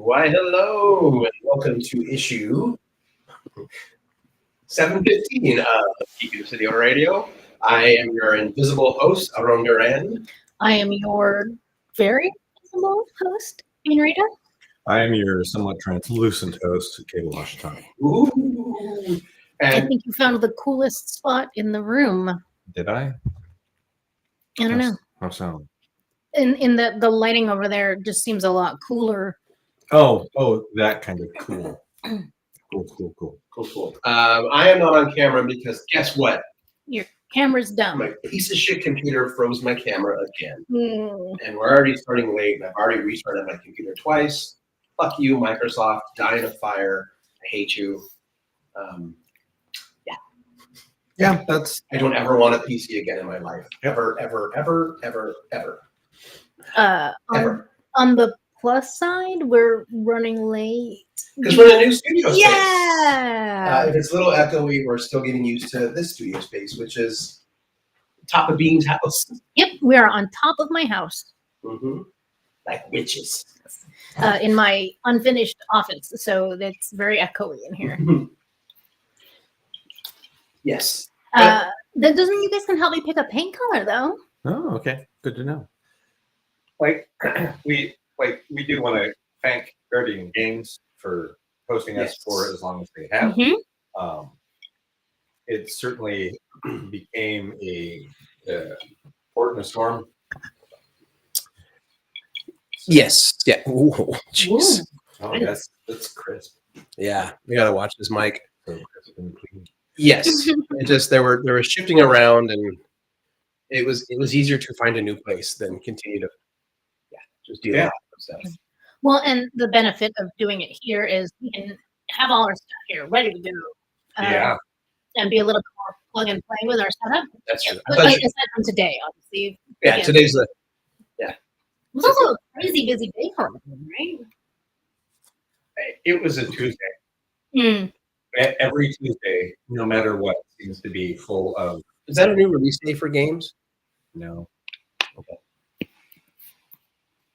Why, hello, and welcome to issue 715 of Geek Studio Radio. I am your invisible host, Aaron Duran. I am your very invisible host, Rita. I am your somewhat translucent host, Cable Washington. Ooh. I And think you found the coolest spot in the room. Did I? I don't know. How so? In the lighting over there just seems a lot cooler. Oh, that kind of cool. Cool. I am not on camera because guess what? Your camera's dumb. My piece of shit computer froze my camera again. Mm. And we're already starting late, and I've already restarted my computer twice. Fuck you, Microsoft. Die in a fire. I hate you. Yeah, that's. I don't ever want a PC again in my life. Ever. On the plus side, we're running late. Because we're in a new studio space. Yeah. If it's a little echoey, we're still getting used to this studio space, which is top of Bean's house. Yep, we are on top of my house. Mm-hmm. Like witches. In my unfinished office, so that's very echoey in here. Yes. That doesn't mean you guys can help me pick a paint color, though. Oh, okay. Good to know. We do want to thank Guardian Games for hosting us for as long as they have. Mm-hmm. It certainly became a port in a storm. Yes. Yeah. Ooh, jeez. Oh, that's crisp. Yeah. We gotta watch this mic. So crisp and clean. Yes. It just there were shifting around, and it was easier to find a new place than continue to just do that stuff. Well, and the benefit of doing it here is we can have all our stuff here ready to go. And be a little bit more plug and play with our setup. That's true. Aside from today, obviously. Yeah, today's the It was also a crazy busy day for everyone, right? It was a Tuesday. Mm. Every Tuesday, no matter what, seems to be full of. Is that a new release day for games? No. Okay.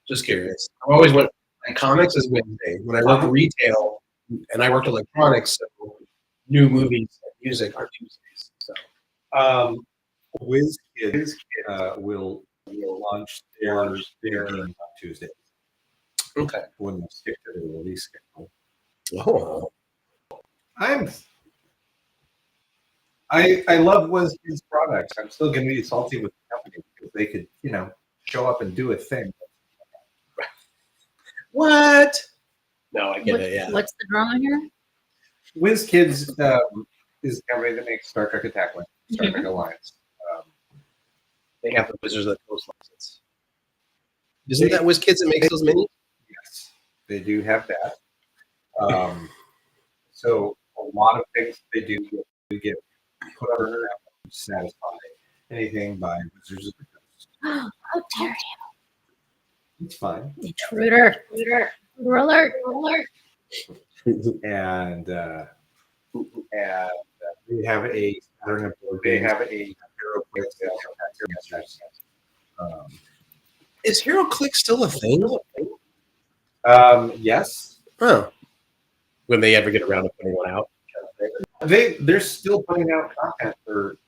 Just curious. I always went. And comics is Wednesday. When I worked retail, and I worked electronics, so new movies and music are Tuesdays. So, WizKids will launch their game on Tuesday. okay. When they stick to the release schedule. Oh. I love WizKids products. I'm still going to be salty with the company because they could, show up and do a thing. What? No, I get it. Yeah. What's the drama here? WizKids is a company that makes Star Trek Attack Wing, Star Trek Alliance. They have the Wizards of the Coast license. Isn't that WizKids that makes those minis? Yes, they do have that. So a lot of things they do get put on to satisfy anything by Wizards of the Coast. How dare you! It's fine. Intruder alert! And they have a pattern of board. They have a hero play Is HeroClix still a thing? Yes. Oh. When they ever get around to putting one out. They're still putting out content for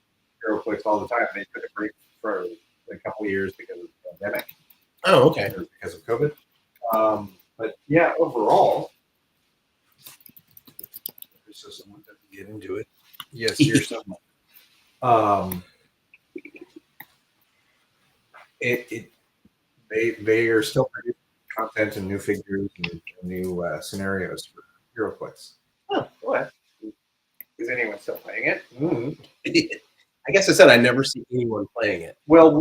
HeroClix all the time. They took a break for a couple of years because of the pandemic. Oh, okay. Because of COVID. But yeah, overall. So someone doesn't get into it. Yes, here's someone. They are still producing content and new figures and new scenarios for HeroClix. Oh, what? Is anyone still playing it? Mm-hmm. I guess I said I never see anyone playing it. Well,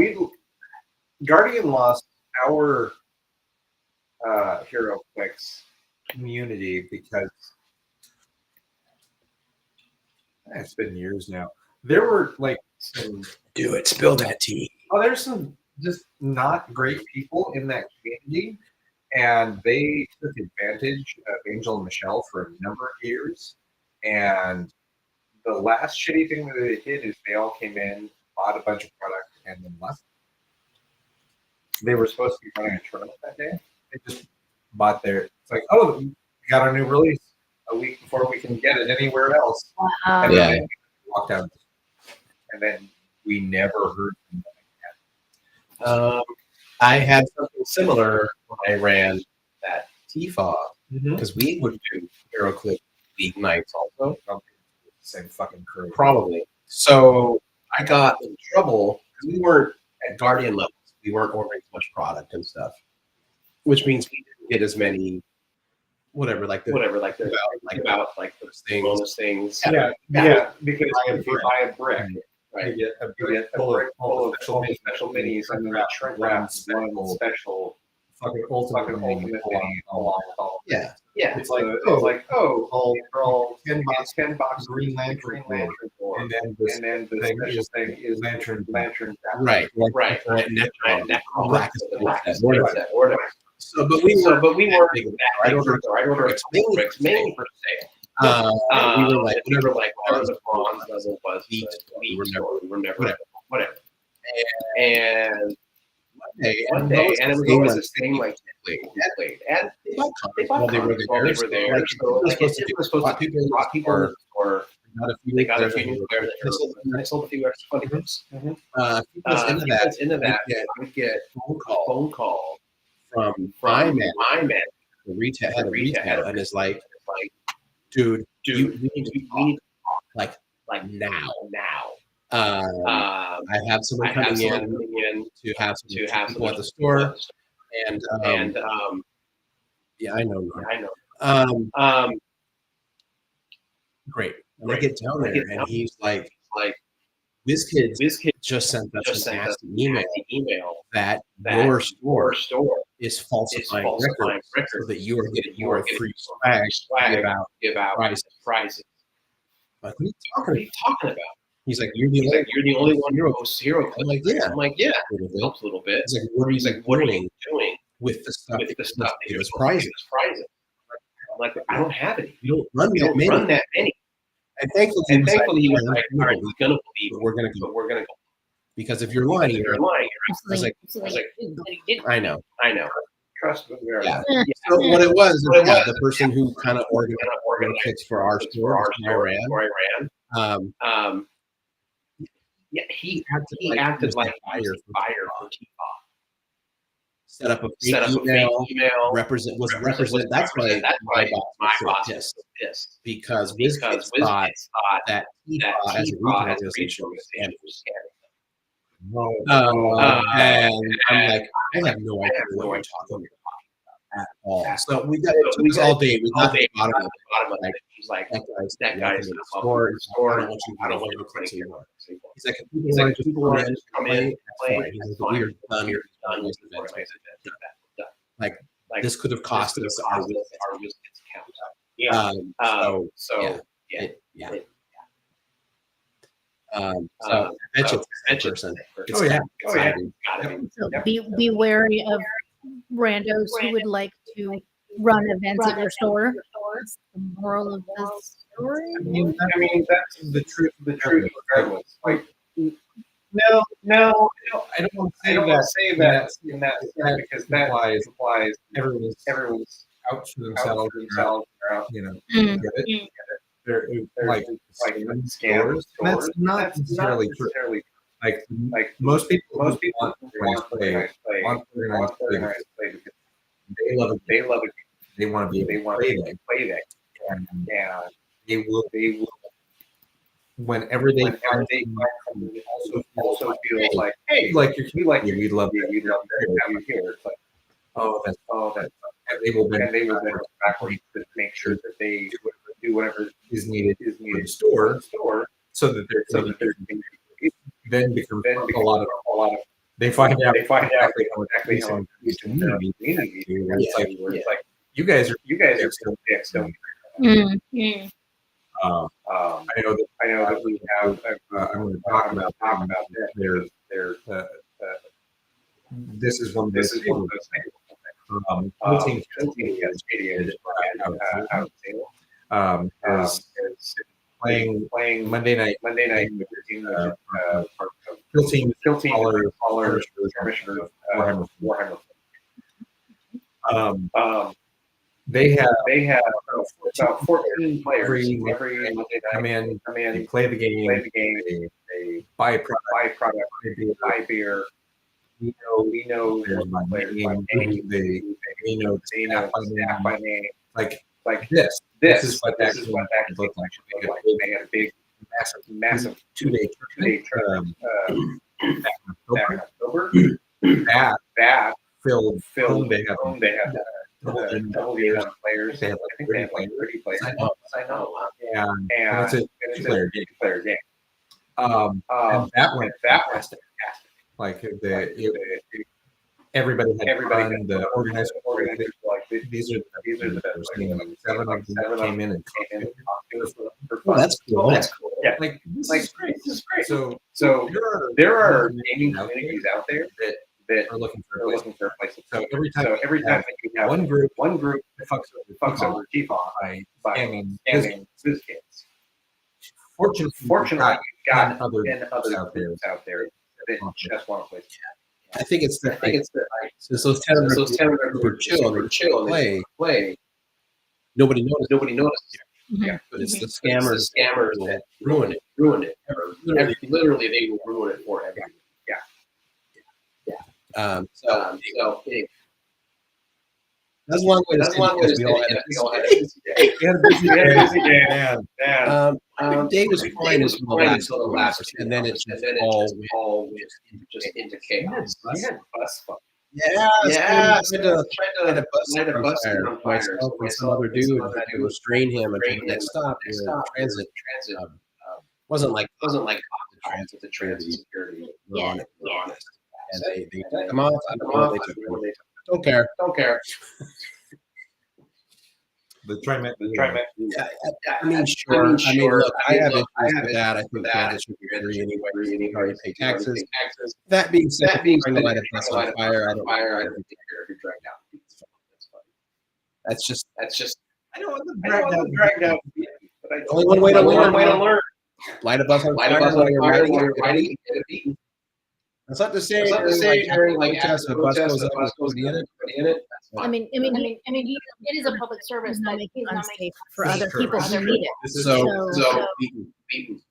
Guardian lost our HeroClix community because it's been years now. There were some Do it. Spill that tea. there's some just not great people in that community, and they took advantage of Angel and Michelle for a number of years. And the last shitty thing that they did is they all came in, bought a bunch of product, and then left. They were supposed to be running a tournament that day. They just bought their. It's like, oh, we got our new release a week before we can get it anywhere else. And Yeah. then we walked out, and then we never heard from them. I had something similar when I ran that TFOG Mm-hmm. because we would do HeroClix League nights also. Same fucking crew. Probably. So I got in trouble because we weren't at Guardian levels. We weren't ordering as much product and stuff, which means we didn't get as many, whatever, like about those things, bonus things. Yeah, because if you buy a brick, Right. you get a brick full of special minis and then shrink wrap special fucking ultimate mini along with all. Yeah. It's like all $10 Green Lantern core. And then the special thing is Lantern. Right. So, but we weren't big. I'd order mainly for sale. We were like, whatever, like, the bronze level was, we were never, whatever. And one day, and it was always the same, like, played. And they bought they were there. Like, it was supposed to people or they got a few new players. I sold a few extra funny books. Into that, we get phone call from my man, the retail head of retail, and is like, dude, we need to talk like now. I have someone coming in to have some people at the store, and yeah, I know. Great. And I get down there, and he's like, this kid just sent us an nasty email that your store is falsifying records so that you are getting your free swag to give out prizes. Like, what are you talking about? He's like, you're the only one who hosts HeroClix. I'm like, yeah. It helps a little bit. He's like, what are you doing with the stuff that gives us prizes? I'm like, I don't have any. You don't run that many. And thankfully, he was like, all right, we're gonna believe, but we're gonna go. Because if you're lying, you're lying. I was like, I know. Trust me. Yeah. So what it was, the person who kind of organized kits for our store, where I ran, he acted like a buyer for TFOG. Set up a fake email. Represent. That's why my boss was pissed because Wiz thought that TFOG as a retail organization was scamming. And I'm like, I have no idea what you're talking about at all. So we got it took us all day. We got to the bottom of it. He's like, that guy's in the store. I don't want you to anymore. He's like, if people want to come in, play. He's like, we're done. Like, this could have cost us our business account. Yeah. So that's person. Oh yeah. So be wary of randos who would like to run events at your store. That's the moral of the story. I mean that's the truth. Regardless, like, no, I don't want to say that because that implies everyone's out for themselves. You know, get it? They're like scams. That's not necessarily true. Like most people want organized play because they love it. They want to be able to play that, and they will. Whenever they find something, also feels like, hey, we like you, we love you, to have you here. It's like, that's they will then backward to make sure that they do whatever is needed for the store, so that they're then becomes a lot of. They find out exactly how it's community. It's like you guys are still fixed. I know that we have. I'm going to talk about that. There's this is one of those things. Is playing Monday night with your team. Kill team, Warhammer. They have about 14 players every Monday night come in, they play the game, they buy a product, buy beer. We know players by name. they know They know staff by name. like This this is what that game looked like. They had a big, massive 2-day tournament back in October. That filled home. they have They had double the amount of players. They had I think they had like 30 players. Sign up. And it's a it's two-player a game. two-player game. And that went fantastic. like everybody had fun. The organizers were like, these are the best. Seven of them came in and for fun. That's cool. That's cool. Yeah, like this is great. So there are gaming communities out there that are looking for a place. So every time that you have one group that fucks over T-Fon by scamming this kids. Fortunately, you've got other groups out there that just want to play. I think it's that since those 10 were chill and play, nobody noticed. Yeah. But it's the scammers that ruin it. Literally, they will ruin it for everyone. So that's one way to say it. We all had a busy day. Every day was fine until the last, and then it just all went into chaos. We had bus fun. Yeah. I tried to light a bus on fire myself and some other dude to restrain him until the next stop. Transit. Wasn't like the transit security. We're on it. And they took them off. I don't know what they took them. Don't care. The TriMet. Yeah, I mean, sure. Look, I have issues with that. I think transit should be free anyway. You already pay taxes. That being said, trying to light a bus on fire, I don't care if you're dragged out. That's just. I know I'm dragged out. Only one way to learn. Light a bus on fire while you're riding. Get it beaten. That's not to say during like protest, the bus goes up, goes in it. I mean, it is a public service, not making it unsafe for other people who need it. So beaten.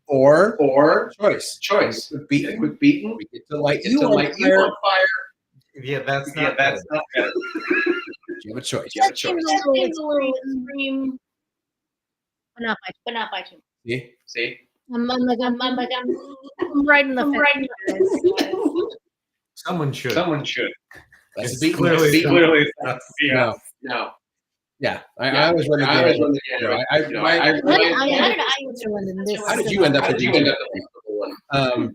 Or choice. Quick beaten. We get to light you on fire. Yeah, that's not good. You have a choice. That seems a little extreme, but not by too much. See. I'm right in the fence. Someone should. That's clearly no. Yeah, I was running the game. How did you end up? I'm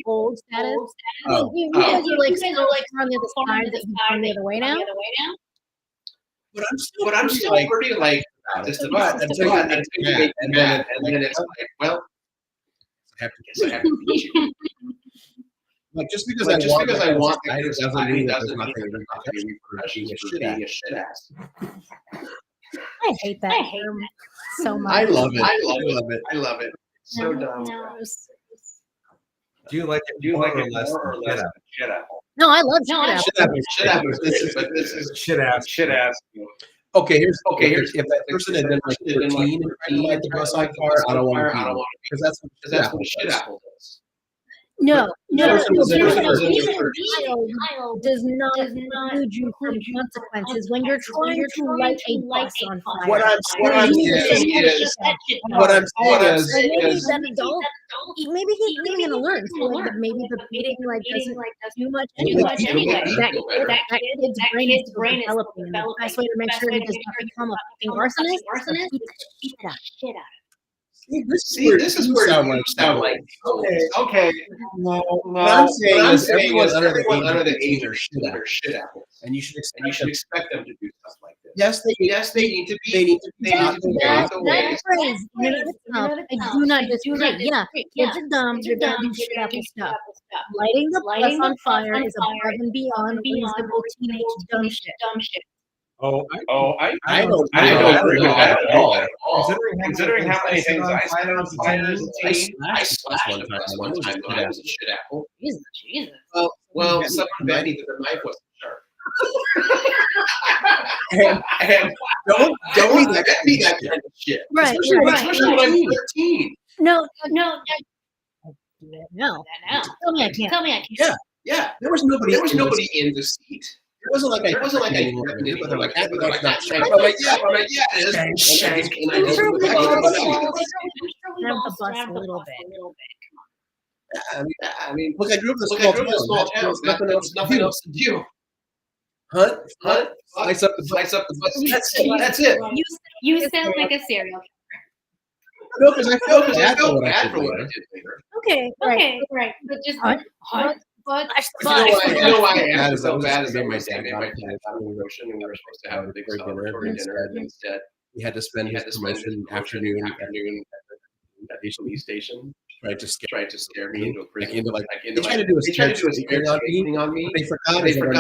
old status. You guys are like on the other side that you turn the other way now. But I'm still pretty like just about until you get and then it's like, well, I have to beat you. Like just because I want it doesn't mean that there's nothing for being a shit ass. I hate that term so much. I love it. So dumb. Do you like it more or less shit apple? No, I love shit apples. This is shit ass. Okay, here's if that person had been like 13 and tried to light the bus on fire, I don't want to because that's what a shit apple does. No. Does not include you from consequences when you're trying to light a bus on fire. What I'm saying is maybe that adult, maybe he's really gonna learn. So maybe the beating doesn't do much anyway. That kid's brain is developing. And the best way to make sure he does not become a fucking arsonist, beat the shit out of him. This is where you sound like okay. No. What I'm saying is everyone under the age are shit apples, and you should expect them to do stuff like this. Yes, they need to be. That phrase, I do not disagree. Yeah, kids are dumb. They're gonna do shit apple stuff. Lighting the bus on fire is above and beyond reasonable teenage dumb shit. I don't agree with that at all. Considering how many things I spent on fires, I slashed one time when I was a shit apple. Jesus. Well, Well, someone bet me that the knife wasn't sharp. and don't bet me that kind of shit. Right. Especially when I'm 13. No. No. No. Tell me I can't. Yeah. There was nobody in the seat. It wasn't like I threatened it, but they're like, that's not sharp. I'm like, yeah, it is. And I just Sure, went back we to all the saw bus. Grab the bus a little bit. I mean, look, I grew up in a small town. There's nothing else to do. Hunt, slice up the bus. That's it. You sound like a serial killer. No, because I felt bad for what I did later. Okay. Right. But just Hunt. but You know why I acted so bad is that my dad got a plan on the ocean, and we were supposed to have a big celebratory dinner, and instead he had to spend his promotion afternoon at the police station. Tried to scare me into a prison. They tried to do a thing on me. They forgot that our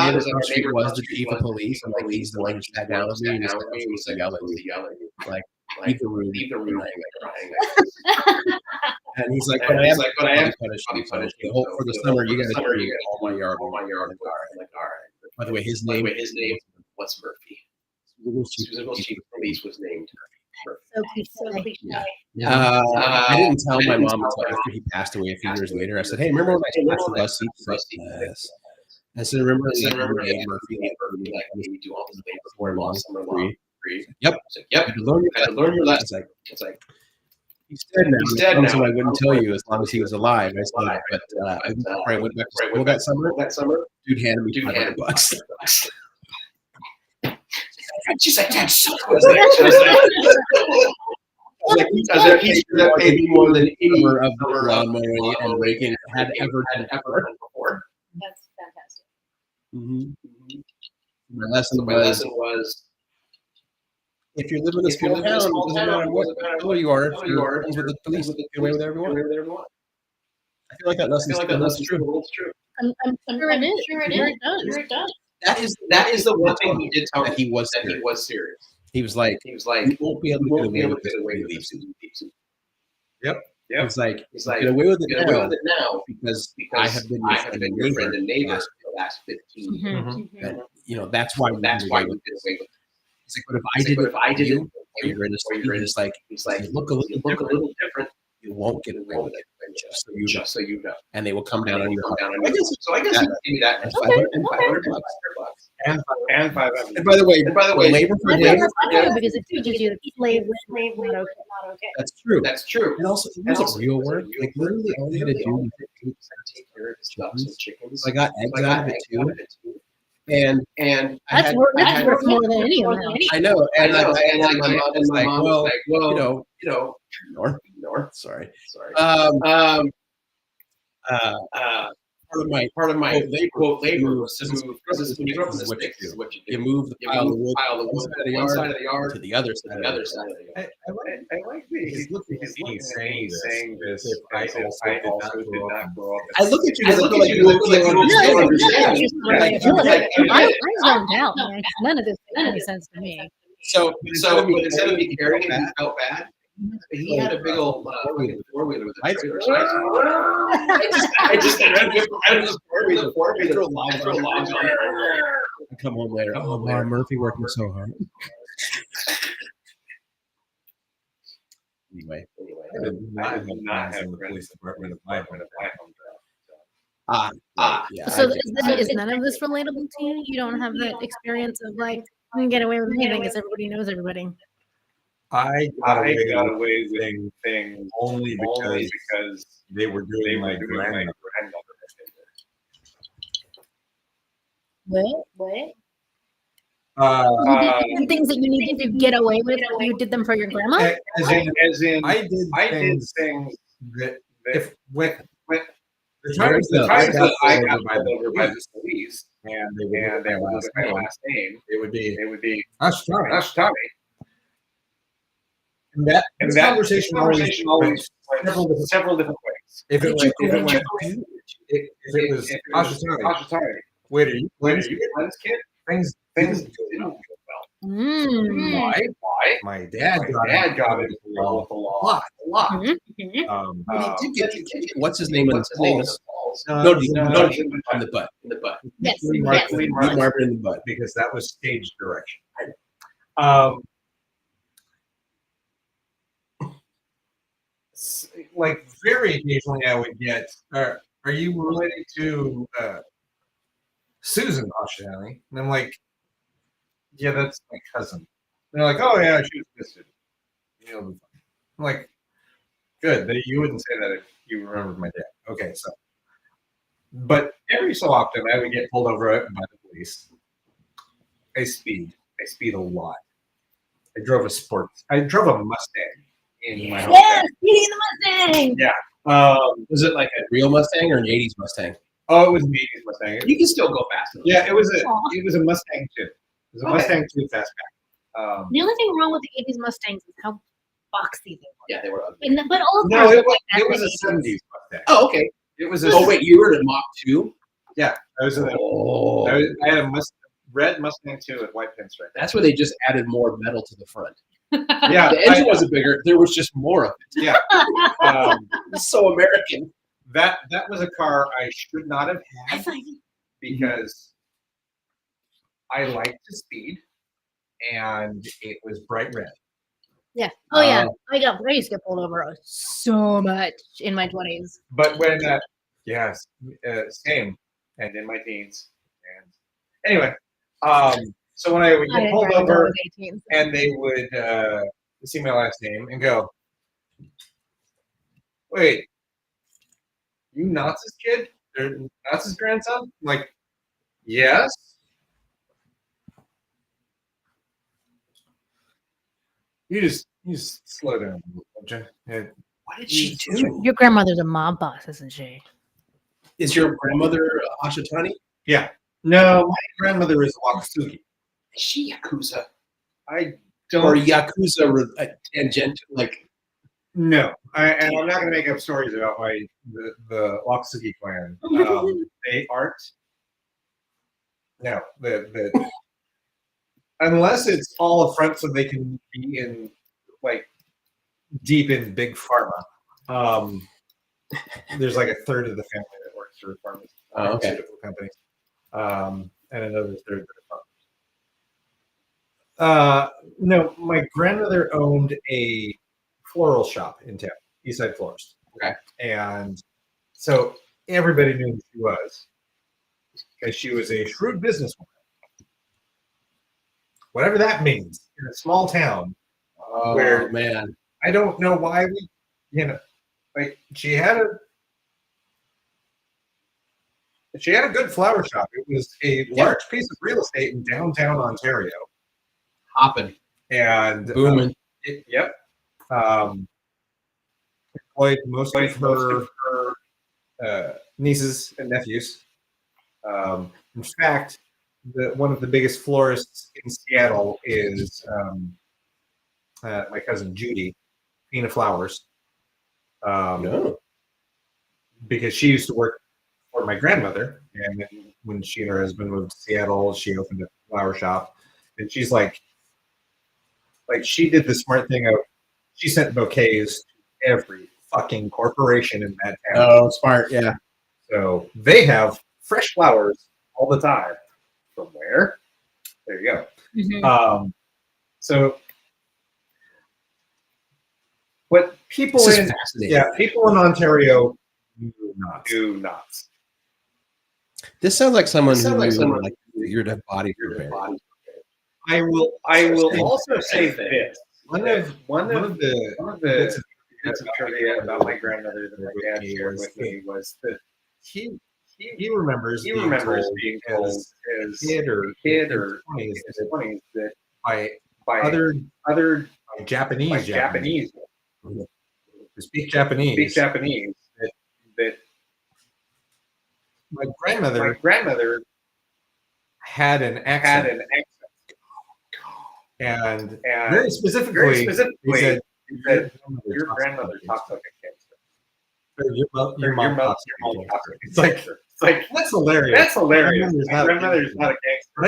neighbor was the chief of police, and like he's the one who sat down with me and was yelling, like leave the room, crying. And he's like, but I am punished. For the summer, you got to do all my yard. I'm like, all right. By the way, his name was Murphy. Susanville's chief of police was named Murphy. so cliche. I didn't tell my mom until after he passed away a few years later. I said, "Hey, remember when I passed the bus seat?" Yes. I said, "Remember Murphy? Like we do all this before long summer long." Yep. Yep. You had to learn your lesson. It's like he's dead now. So I wouldn't tell you as long as he was alive. I said, but I went back to school that summer. Dude handed me $500. She's like, that sucks. Like he's that paid me more than any of the lawn mowing and raking had ever done before. That's fantastic. Mm-hmm. My lesson was if you live in a small town, it doesn't matter what color you are. If you're friends with the police, get away with everyone. I feel like that lesson's true. I'm sure it is. Sure it does. That is the one thing he did tell me that he was serious. He was like, you won't be able to get away with this. Yep. It's like get away with it now because I have been your friend and neighbor for the last 15 years. Mm-hmm. And that's why we get away with it. It's like, but if I did it, or you're in a like look a little different, you won't get away with it. Just so you know. And they will come down on your house. So I guess you give me that. And $500 bucks. And $500. And by the way, labor for labor. Because it teaches you to slave not okay. That's true. And also, it wasn't real work. Like literally, all they had to do was take care of his ducks and chickens. I got eggs out of it too. And that's worth more than any of them. I know. And my mom was like, well, you know, North. Sorry. Part of my labor was to move. When you grow up in this mix, is what you do. You move the pile of wood from one side of the yard to the other side of the yard. I like he's saying this. If I also did not grow up. I look at you because I feel like you don't understand. I zoned out, man. None of this made any sense to me. So instead of me carrying it, he felt bad. He had a big old four-wheeler with a trailer. I just throw logs on it. I come home later. Oh man, Murphy working so hard. Anyway, I have not had the police department of my home. Yeah. So is none of this relatable to you? You don't have that experience of like, I can get away with anything because everybody knows everybody. I got away with things only because they were doing my grandmother. What? You did things that you needed to get away with. You did them for your grandma. As in, I did things that if with the times that I got pulled over by the police and they would look at my last name, it would be Hush Tommy. And that conversation always several different ways. If it was Ashatari, wait, are you friends, kid? Things didn't go well. Why? My dad got it a lot. What's his name? No, in the butt. In the butt. Yes, Lee yes. Marvin in the butt. because that was stage direction. Like very occasionally, I would get, "Are you related to Susan Ashani?" And I'm like, "Yeah, that's my cousin." And they're like, "Oh yeah, she was listed." You know, I'm like, "Good, that you wouldn't say that if you remembered my dad." Okay, so, but every so often, I would get pulled over by the police. I speed a lot. I drove a Mustang in my hometown. Yes, Beauty and the Mustang. Yeah. Was it like a real Mustang or an 80s Mustang? Oh, it was an 80s Mustang. You can still go faster. Yeah, it was Aw. a Mustang too. It was a Okay. Mustang 2 fastback. The only thing wrong with the 80s Mustangs is how boxy they were. Yeah, they were ugly. But all No, cars it look was like that it in was the a 80s. 70s Mustang. Oh, okay. It was a Oh, wait, you were in a Mach 2? I was in a, Oh. I had a red Mustang 2 with white pinstripe. That's where they just added more metal to the front. Yeah, The engine wasn't bigger. There was just more of it. yeah. It's so American. That was a car I should not have I had thought because I like to speed, and it was bright red. yeah. Oh yeah. I used to get pulled over so much in my 20s. But when yes, same, and in my teens, and anyway, so when I would I get didn't pulled drive until I over was 18. and they would see my last name and go, "Wait, you Nazis kid? Or Nazis grandson?" I'm like, "Yes." You just slow down a little, don't you? Yeah. What did she do? Your grandmother's a mob boss, isn't she? Is your grandmother Ashitani? No, my grandmother is Wakasugi. Is she Yakuza? I Or don't Yakuza tangent? Like, know. And I'm not going to make up stories about the Wakasugi clan. They aren't. No, unless it's all a front so they can be in like deep in big pharma. There's like a third of the family that works for pharmaceutical companies, and another third that are farmers. No, my grandmother owned a floral shop in town, Eastside Florist. Okay. And so everybody knew who she was because she was a shrewd businesswoman. Whatever that means in a small town. oh, Where- man. I don't know why like she had a good flower shop. It was a large piece of real estate in downtown Ontario. Hopping. And Booming. yep. Employed most of her nieces and nephews. In fact, one of the biggest florists in Seattle is my cousin Judy, Queen of Flowers. No. Because she used to work for my grandmother, and then when she and her husband moved to Seattle, she opened a flower shop. And she's like she did the smart thing of she sent bouquets to every fucking corporation in that town. Oh, smart. Yeah. So they have fresh flowers all the time. From where? There you go. Mm-hmm. So what people This is in fascinating. people in Ontario do not. This sounds like someone who like you're the body for bear. I will also say this. One of the bits of trivia about my grandmother that my dad shared with me was that he remembers being told as a kid or in his 20s that by other Japanese who speak Japanese that my grandmother had an accent. And very specifically, he said, your grandmother talks like a gangster. Your mom talks like a gangster. It's like that's hilarious. My grandmother's not a gangster. But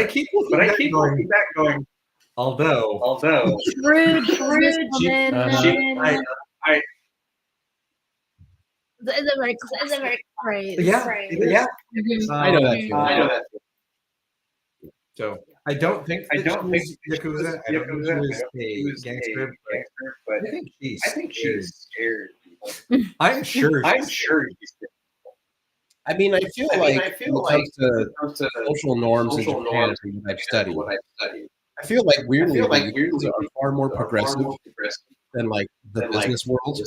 I keep looking back going, although Rude woman. It's a very classic phrase. Yeah, Right. yeah. Mhm. I know that too. I know that. So I don't think I don't think she was Yakuza. I don't think she was a gangster, but but I think I think she's scared. I'm sure. I'm sure she's I mean, I feel I like mean, I feel when it like comes to social norms in Japan, from what I've studied, I feel like weirdly, the Yakuza are far more progressive than like the business world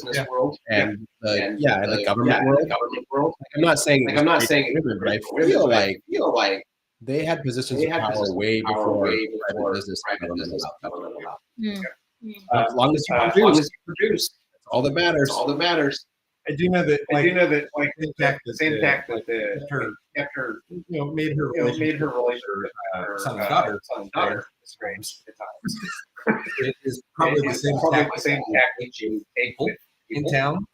and the government world. Like, I'm not saying it was great for women, but I feel like they had positions of power way before private business and government allowed them. Mm. As long as you produce, that's all that matters. I do know that. I do know that like the fact that same fact that kept her, made her relationship with her son and daughter strange at times. it is probably the same tactic you take with in people town.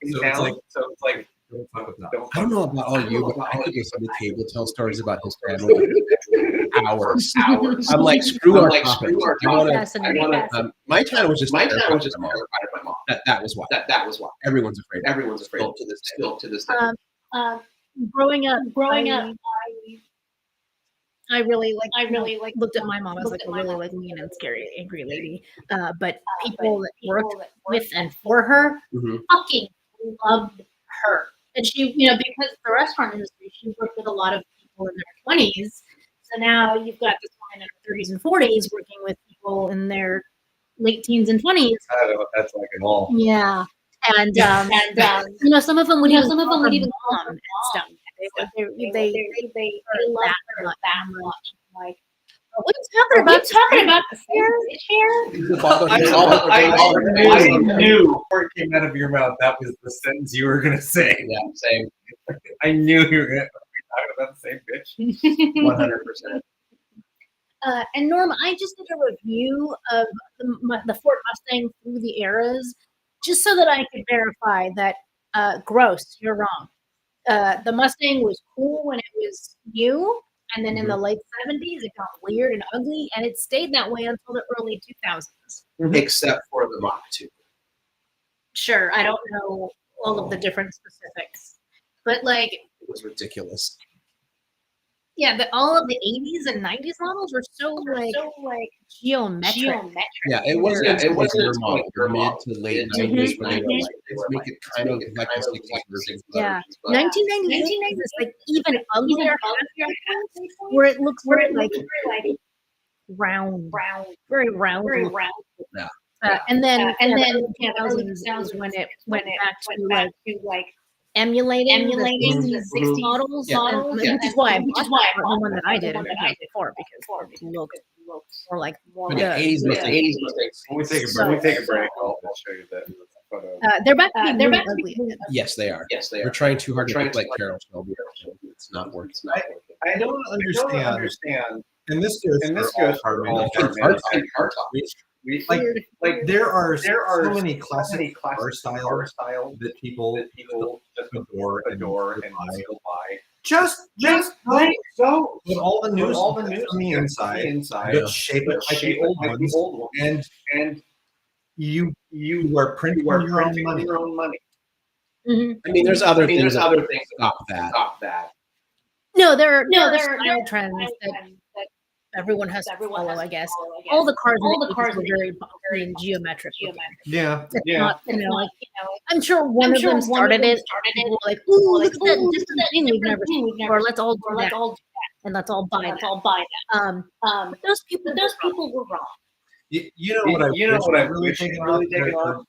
So it's like don't fuck with that. I don't know about all you, but I could listen to Cable tell stories about his family hours. I'm like, screw our topic. Fascinating. My town was just terrified was just of my mom. terrified of my mom. That was why. That was why Everyone's afraid. everyone's afraid Still to this day. Still to this day. Growing up, I I really like looked at my mom as like a really like mean and scary, angry lady. But people that worked with and for her Mhm. fucking loved her. And she, because the restaurant industry, she worked with a lot of people in their 20s. So now you've got this woman in her 30s and 40s working with people in their late teens and 20s. I don't know what that's like at all. Yeah. And some of them would even call her mom and stuff. They love that her much. that much. Like, What are you talking about? the here? I knew before it came out of your mouth that was the sentence you were gonna say. Yeah, same. I knew you were gonna be talking about the same bitch. 100%. And Norm, I just did a review of the Ford Mustang through the eras, just so that I could verify that. Gross, you're wrong. The Mustang was cool when it was new, and then in the late 70s, it got weird and ugly, and it stayed that way until the early 2000s. Except for the Mach 2. Sure, I don't know all of the different specifics, but like, It was ridiculous. yeah, all of the 80s and 90s models were so like geometric. Yeah, it wasn't. Yeah, It wasn't until like your mid to late 90s where they were like, let's make it kind of like the 60s version. Yeah, 1998 is this like even uglier, where it looks like round, very round. Yeah. And then early 2000s is when it went back to like emulating the 60s models, which is why I bought the one that I did in 2004 because it looked more like But yeah, 80s Mustangs. When we take a break, I'll show you that photo. they're back to be really ugly. Yes, they are. We're trying too hard to look like Carol Shelby. It's not working. I don't understand. And this goes for all car manufacturers. Like there are so many classic car styles that people just adore and still buy. Just like so. With all the news on the inside, but shape it like the old ones, and you are printing your own money. Mhm. I mean, there's other things that stop that. No, there are style trends that everyone has to follow, I guess. All the cars were very boxy and geometric. Yeah. It's not, like, I'm sure one of them started it. People were like, ooh, look at that, this is that thing we've never seen before. Let's all do that. And let's all buy that. But those people were wrong. You know what I really taken off?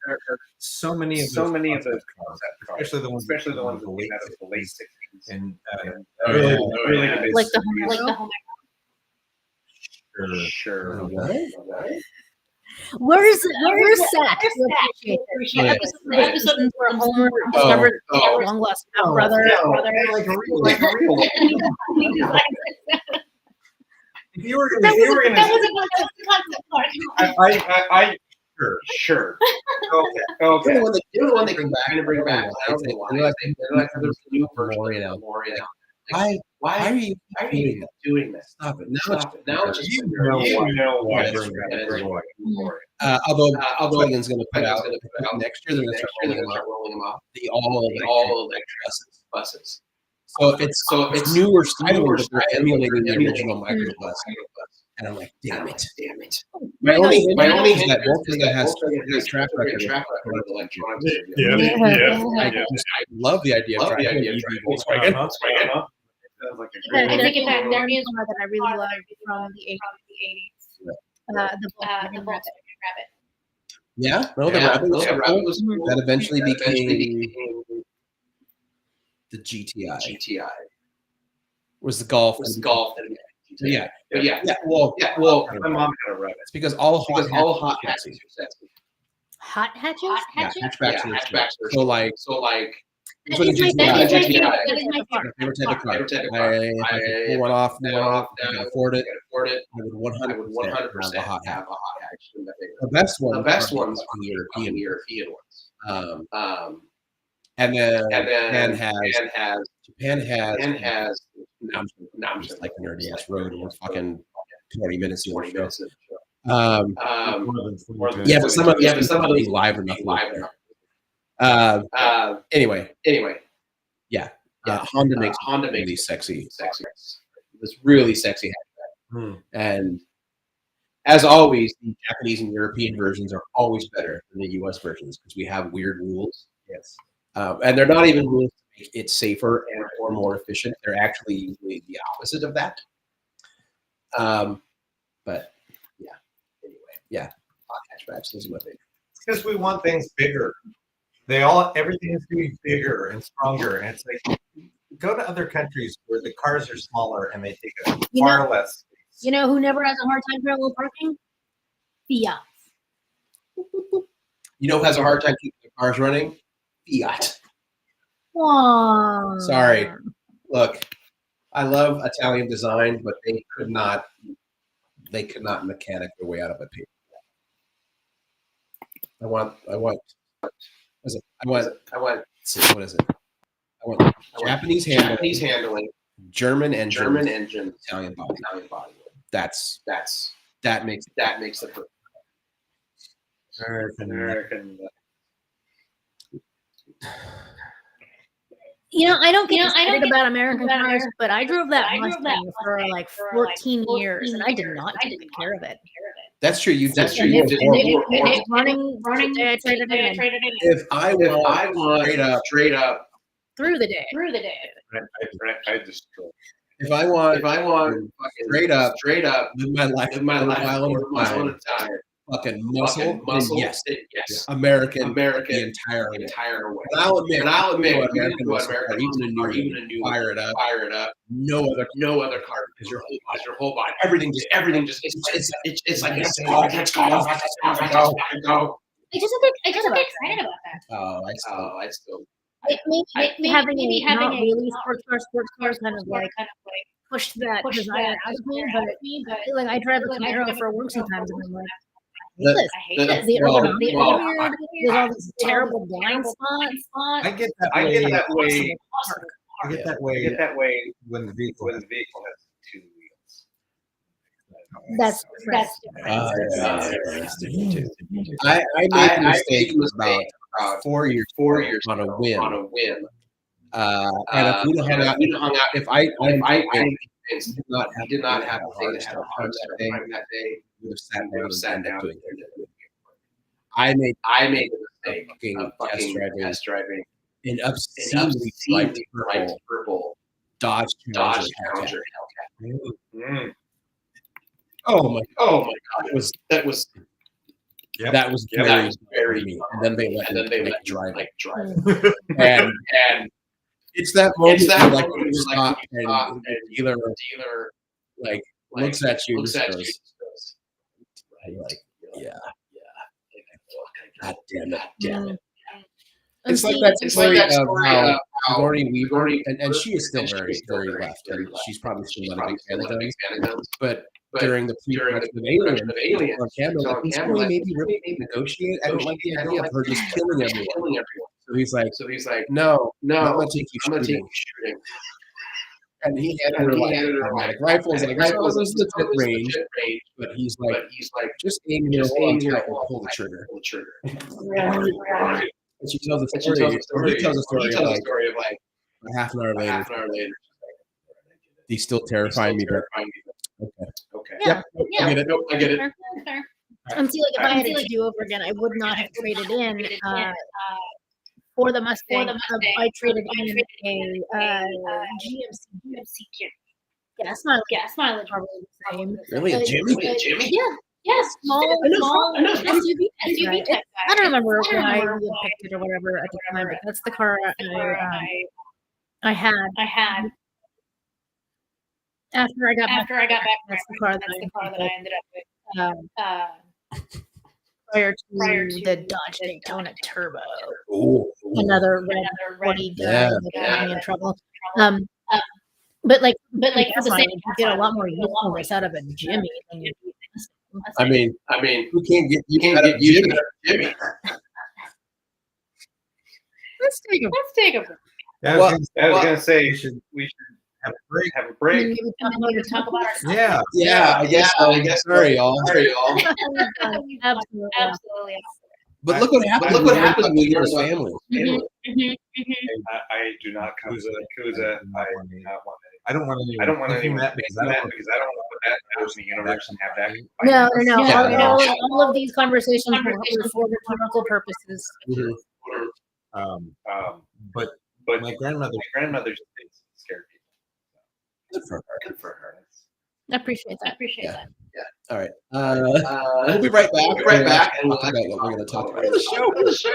So many of those cars, especially the ones that came out of the late 60s, and really Like the home. Sure. Where's Seth? The episode where Homer discovered long lost brother. Like a real. If you were gonna, I sure. Okay. You're the one that came back and bring it back. I don't know why. There's a new DeLorean out. Why are you doing that? Stop it. Now it's just You know why that's we're right. gonna That's enjoy. Although Volkswagen's going to put out next year, they're going to start rolling them off the all electric buses. So it's newer styling, but they're emulating the original microbus. And I'm like, damn it. My only hint is that Volkswagen has such a great track record with electronics. I love the idea of driving an EV Volkswagen. I think in fact there is one that I really love from the 80s. The Volkswagen Rabbit. Yeah, no, the Rabbit was cool. That eventually became the GTI. Was the Golf? Yeah. Well, my mom had a Rabbit. it's because all hot hatches are sexy. Hot hatches? Yeah, hatchbacks are so like. That So the is my GTI, favorite car. my favorite type of car. If I could pull one off now, I can afford it. I would 100% have a hot hatch. The best ones are the European ones. And then Japan has. Now I'm just like a nerdy ass road, and we're fucking 20 minutes in the show. Yeah, but some of these live enough. Anyway, yeah. Honda makes really sexy. This really sexy hatchback. And as always, the Japanese and European versions are always better than the US versions because we have weird rules. Yes. And they're not even rules to make it safer and or more efficient. They're actually usually the opposite of that. But yeah. Anyway, yeah. Hot hatchbacks. Those are my favorite. It's because we want things bigger. Everything is going to be bigger and stronger. And it's like, go to other countries where the cars are smaller and they take a far less space. You know who never has a hard time parallel parking? Fiat. You know who has a hard time keeping their cars running? Fiat. Aww. Sorry. Look, I love Italian design, but they could not mechanic their way out of a paper. I want what is it? Let's see, what is it? I want Japanese handling, German engine, Italian body. That makes the perfect. American. You know, I don't get excited about American cars, but I drove that Mustang for like 14 years, and I did not take good care of it. That's true. You did. It's running. I traded it in. If I want straight up through the day. I just. If I want straight up, live my life on a time. Fucking muscle, yes. American, the entire way. And I'll admit, American muscle, or even a new, fire it up. No other car, because your whole body, everything just, it's like let's go. I just don't get excited about that. I still. Maybe having not really sports cars kind of like pushed that desire out of me. But like I drive a Camaro for work sometimes, and I'm like. I hate this. The ergonomics, there's all these terrible blind spots. I get that way. I get that way when the vehicle has 2 wheels. That's I made a mistake about 4 years on a whim. And if we'd hung out, if I did not have the thing to have a that day, we would have sat down doing it. I made the mistake of test driving an obscenely bright purple Dodge Challenger Hellcat. Oh my god! That was very me. And then they let me drive. And it's that moment where you stop and the dealer like looks at you and goes, like, yeah. God damn it. It's like that story of how Sigourney Weaver, and she is still very, very left, and she's probably still not a big fan of guns, but during the pre-production of Alien, on camera, like, he's really maybe really negotiate. I don't like the idea of her just killing everyone. So he's like, no, I'm gonna take you shooting. and he handed her like automatic rifles, and I guess all this is legit range, but he's like, just aim here, hold on tight, and pull the trigger. And she tells a story. He tells a story of like a half an hour later. He's still terrifying me, but okay. Yeah. I get it. I get it. Fair. And see, like if I had it to do over again, I would not have traded in for the Mustang. I traded in a GMC gas mileage probably the same. Really, a Jimmy? Yeah, small SUV. SUV type. I don't remember why we picked it or whatever at the time, but that's the car I had. After I got back, that's the car that I ended up with. Prior to the Dodge Daytona Turbo. Ooh. Another red 40 guy that got me in trouble. But like for the same, you get a lot more usefulness out of a Jimmy than you do. I mean, you can't get used to Jimmy. Let's take a break. I was gonna say we should have a break. Maybe talk about our Yeah, I guess. Sorry, y'all. Absolutely. But look what happened when you're a family. I do not come to Kuza. I don't want I don't want to name that because I don't want to put that out in the universe and have that. No. All of these conversations were for rhetorical purposes. But my grandmother scared people. Good for her. I appreciate that. Yeah. All right. We'll be right back. And we'll talk about what we're going to talk about. The show.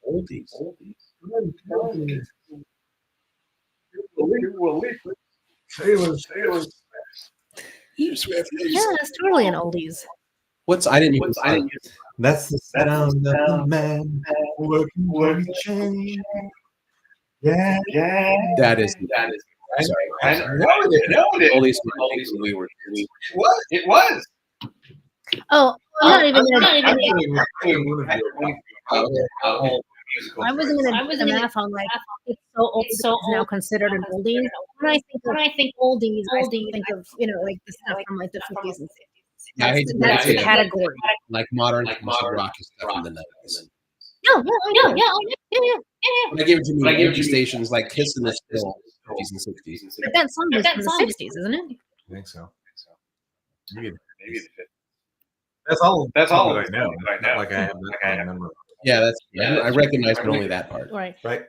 Oldies. Yeah, it's totally an oldies. I didn't use That's the sound of the man working for change. Yeah. that is I know it is. oldies when we were kids. It was. Oh, I'm not even gonna. I wasn't gonna do the math on like it's so old it's now considered an oldie. When I think oldies, I think of like the stuff from like the 50s and 60s. Yeah, I hate to That's say the it. category. Like modern rock is stuff in the 90s. No, yeah. When I give it to me, empty stations like Kiss and the Still, 50s and 60s. But that song was from the 60s, isn't it? I think so. Maybe. That's all that I know. It's not like I have that number. Yeah, that's I recognize only that part. Right. Right.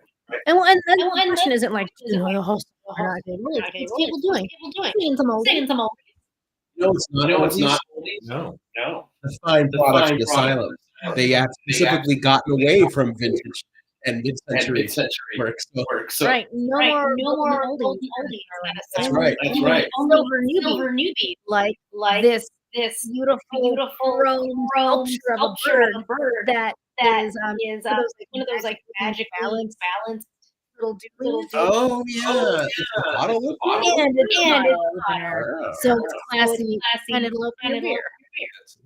And the question isn't like the whole stuff or not. It's people doing singing some old. No, it's not. No. The fine products of the silent. They have specifically gotten away from vintage and mid-century works. So, Right. No more oldies. That's right. Silver newbie. Like this beautiful chrome sculpture of a bird that is one of those like magic balanced little doodles. Oh yeah, it's a bottle opener. And it's a bottle opener. Oh. So it's classy and it'll open your beer.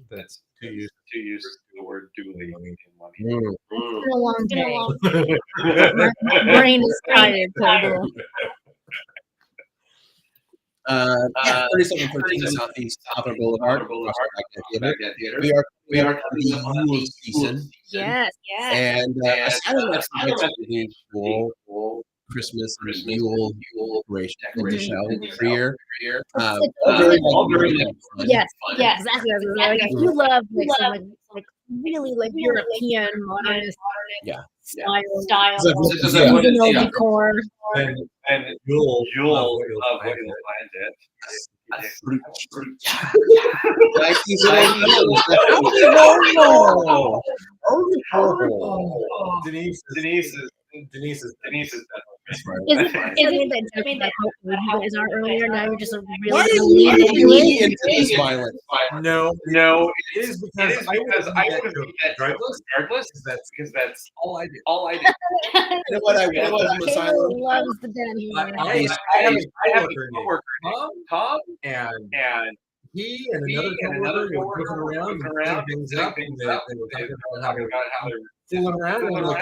That's too used to the word dually. Mm. It's been a long day. My brain is tired, total. 3713 Southeast Southern Boulevard. Baghdad Theater. We are the Yule season. Yes. And I don't know if full Christmas and Yule decoration every year. All very fun. Yes, exactly. Like, if you love like really like European modernist style seasonal decor. And you'll love what you'll find it. Like these Denise is Is it that how old you guys are earlier? Now you're just Why are really you into it? into this violence? No, it is because I would do that regardless. Because that's all I do. You know what I was from Taylor Asylum? loves the den here. I have a coworker named Tom, and he and another coworker would go around and clean things up, and they were talking about how they're fooling around. And I'm like,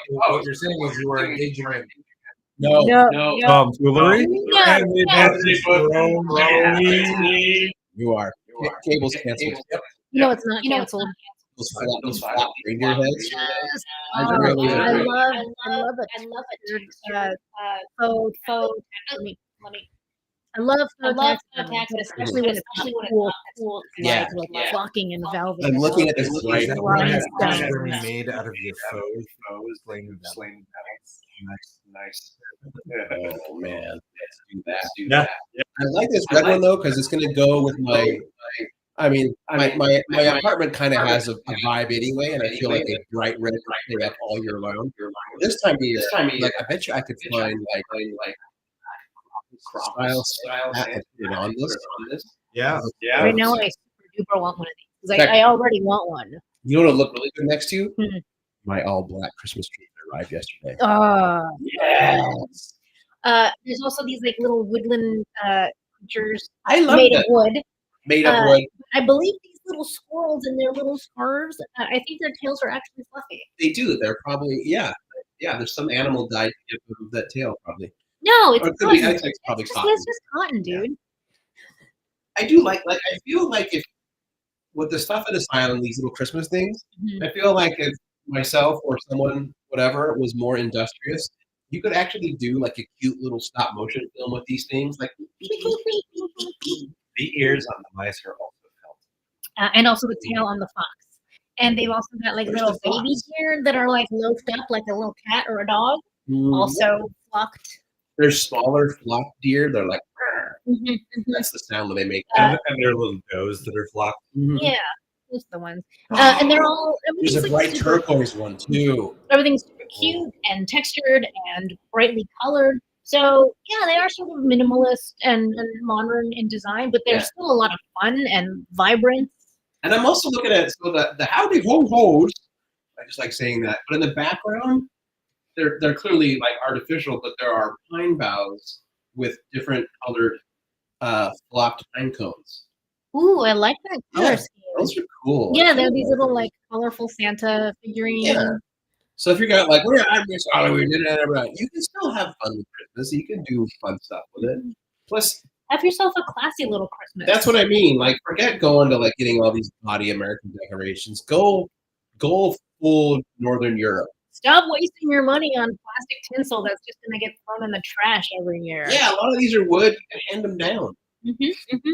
so what you're saying is you are engaging in No. tomfoolery? No. And it has this You are. Cable's canceled. No, it's not canceled. Those flat reindeer heads. Yes. I I really love it. I love tax, especially when it's cool. Yeah. Like flocking and velvet. I'm looking at this right That now. one Nice has down. actually made out of your foes playing nice. Oh man, let's do that. Yeah. I like this red one though because it's going to go with my. I mean, my apartment kind of has a vibe anyway, and I feel like a bright red can stay up all year long. This time of year, like I bet you I could find like style and put it on this. Yeah. Right now, I super duper want one of these because I already want one. You know what look really good next to you? Hmm. My all black Christmas tree that arrived yesterday. Yes. There's also these like little woodland creatures I love made that. of wood. Made of wood. I believe these little squirrels in their little scarves. I think their tails are actually fluffy. They do. They're probably yeah. There's some animal died of that tail probably. No, it's Or it could be, cotton. I think it's probably It's cotton. just cotton, dude. I do like I feel like if with the stuff at Asylum, these little Christmas things, Mhm. I feel like if myself or someone, whatever, was more industrious, you could actually do like a cute little stop motion film with these things. Like The ears on the mice are also felt. And also the tail on the fox. And they've also got like Where's little the fox? baby deer that are like loafed up like a little cat or a dog, also flocked. there's smaller flock deer. They're like Mhm, mhm. that's the sound that they make. And their little does that are flocked. Mhm. Yeah. Those are the ones. And they're all There's a everything's, bright super, turquoise one too. everything's super cute and textured and brightly colored. So yeah, they are sort of minimalist and modern in design, but they're Yeah. still a lot of fun and vibrant. And I'm also looking at the howdy ho hos. I just like saying that. But in the background, they're clearly like artificial, but there are pine boughs with different colored flopped pine cones. Ooh, I like that color Yeah, scheme. those are cool. Yeah, they're these little like colorful Santa figurines. Yeah. So if you're going like, well, I miss Halloween, you can still have fun with Christmas. You can do fun stuff with it. Plus, Have yourself a classy little Christmas. that's what I mean. Like, forget going to like getting all these gaudy American decorations. Go full Northern Europe. Stop wasting your money on plastic tinsel that's just going to get thrown in the trash every year. Yeah, a lot of these are wood. You can hand them down. Mm-hmm.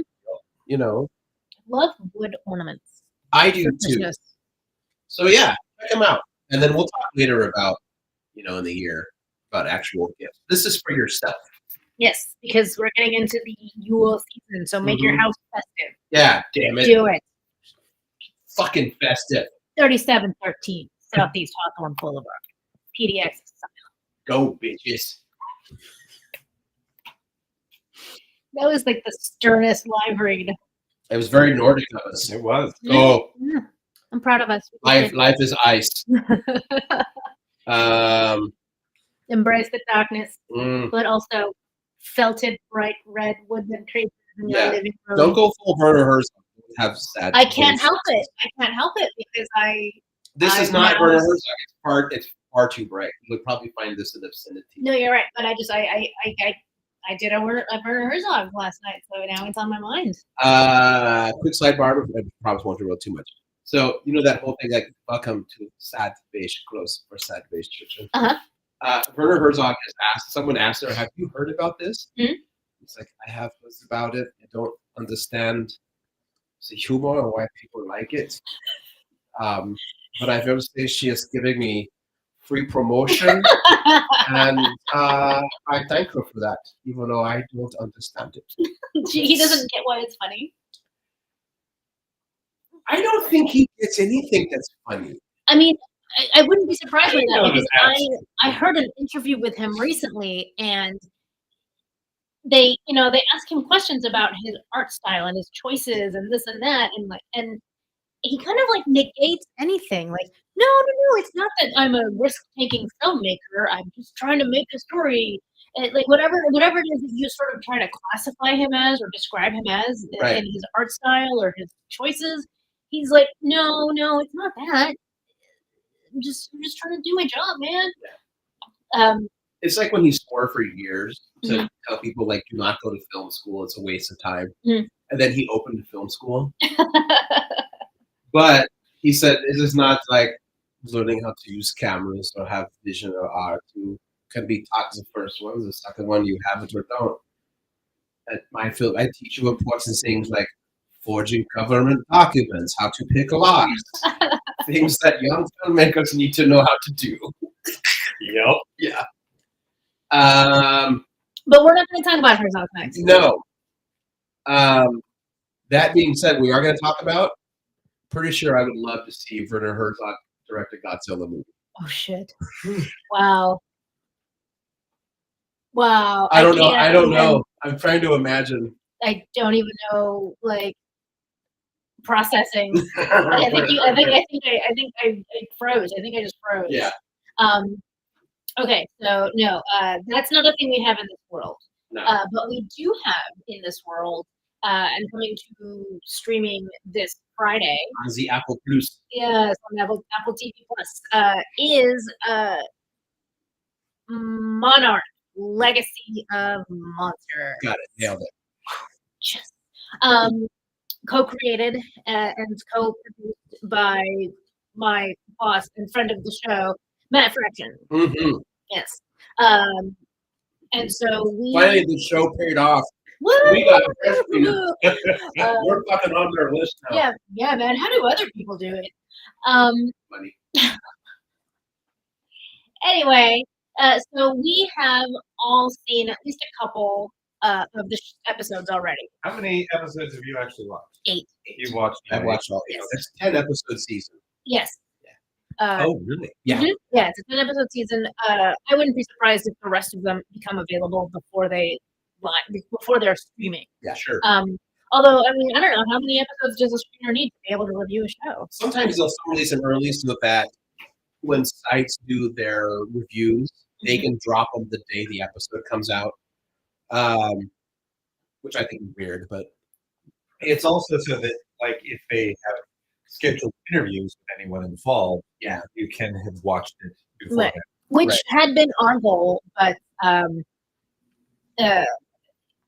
You know, Love wood ornaments. I do for too. Christmas. So yeah, check them out, and then we'll talk later about in the year about actual gifts. This is for yourself. Yes, because we're getting into the Yule season, so make your house festive. Yeah, damn it. Do it. Fucking festive. 3713 Southeast Hawthorne Boulevard. PDX style. Go bitches. That was like the sternest live read. It was very Nordic of us. It was. Oh, Yeah. I'm proud of us. We did life is ice. Embrace the darkness, Mm, but also felted bright red woodland creepers in your Yeah. living room. don't go full Werner Herzog. Have sad. I can't face. help it. I can't help it because This is I- not my Werner house- Herzog. It's far too bright. You would probably find this in the vicinity. No, you're right. But I did a Werner Herzog last night, so now it's on my mind. Quick sidebar. I promise won't reveal too much. So that whole thing, like, welcome to Sad Beige Close or Sad Beige Church. Werner Herzog has asked. Someone asked her, "Have you heard about this?" Mhm. It's like, I have heard about it. I don't understand the humor or why people like it. But I've noticed she is giving me free promotion, and I thank her for that, even though I don't understand it. He doesn't get why it's funny. I don't think he gets anything that's funny. I mean, I wouldn't be surprised by I that know because that. I heard an interview with him recently, and they ask him questions about his art style and his choices and this and that, and he kind of like negates anything. Like, no, it's not that I'm a risk-taking filmmaker. I'm just trying to make a story. And like whatever it is that you sort of try to classify him as or describe him as Right. in his art style or his choices, he's like, no, it's not that. I'm just trying to do my job, man. It's like when he swore for years to Mhm. tell people, like, do not go to film school. It's a waste of time. Mhm. And then he opened a film school. But he said this is not like learning how to use cameras or have vision or art. You can be taught the first one. The second one, you have it or don't. At my field, I teach you important things like forging government documents, how to pick locks, things that young filmmakers need to know how to do. Yep. Yeah. But we're not going to talk about Herzog next. No. That being said, we are going to talk about. Pretty sure I would love to see Werner Herzog direct a Godzilla movie. Oh shit! Wow. I don't know. can't I don't even- know. I'm trying to imagine. I don't even know. Like processing. I think I froze. I think I just froze. Yeah. Okay. So no. That's not a thing we have in this world. No. But we do have in this world. And coming to streaming this Friday. On the Apple Plus. Yes, on Apple TV Plus. Is Monarch: Legacy of Monster. Got it. Nailed it. Yes. Co-created and co-produced by my boss and friend of the show, Matt Fraction. Mm-hmm. Yes. And so we Finally, the show paid off. Woo! We got a fresh We're fucking on their list now. Yeah, man. How do other people do it? Money. Anyway, so we have all seen at least a couple of the episodes already. How many episodes have you actually watched? 8. You've watched. I've watched all 8. Yes. That's 10-episode season. Yes. Oh, really? Yeah. Mhm. Yeah, it's a 10-episode season. I wouldn't be surprised if the rest of them become available before they're streaming. Yeah, sure. Although, I mean, I don't know, how many episodes does a screener need to be able to review a show? Sometimes they'll release them early so that when sites do their reviews, they can drop them the day the episode comes out, which I think is weird, but It's also so that, like, if they have scheduled interviews with anyone in the fall, yeah, you can have watched it beforehand. Which Right. had been our goal, but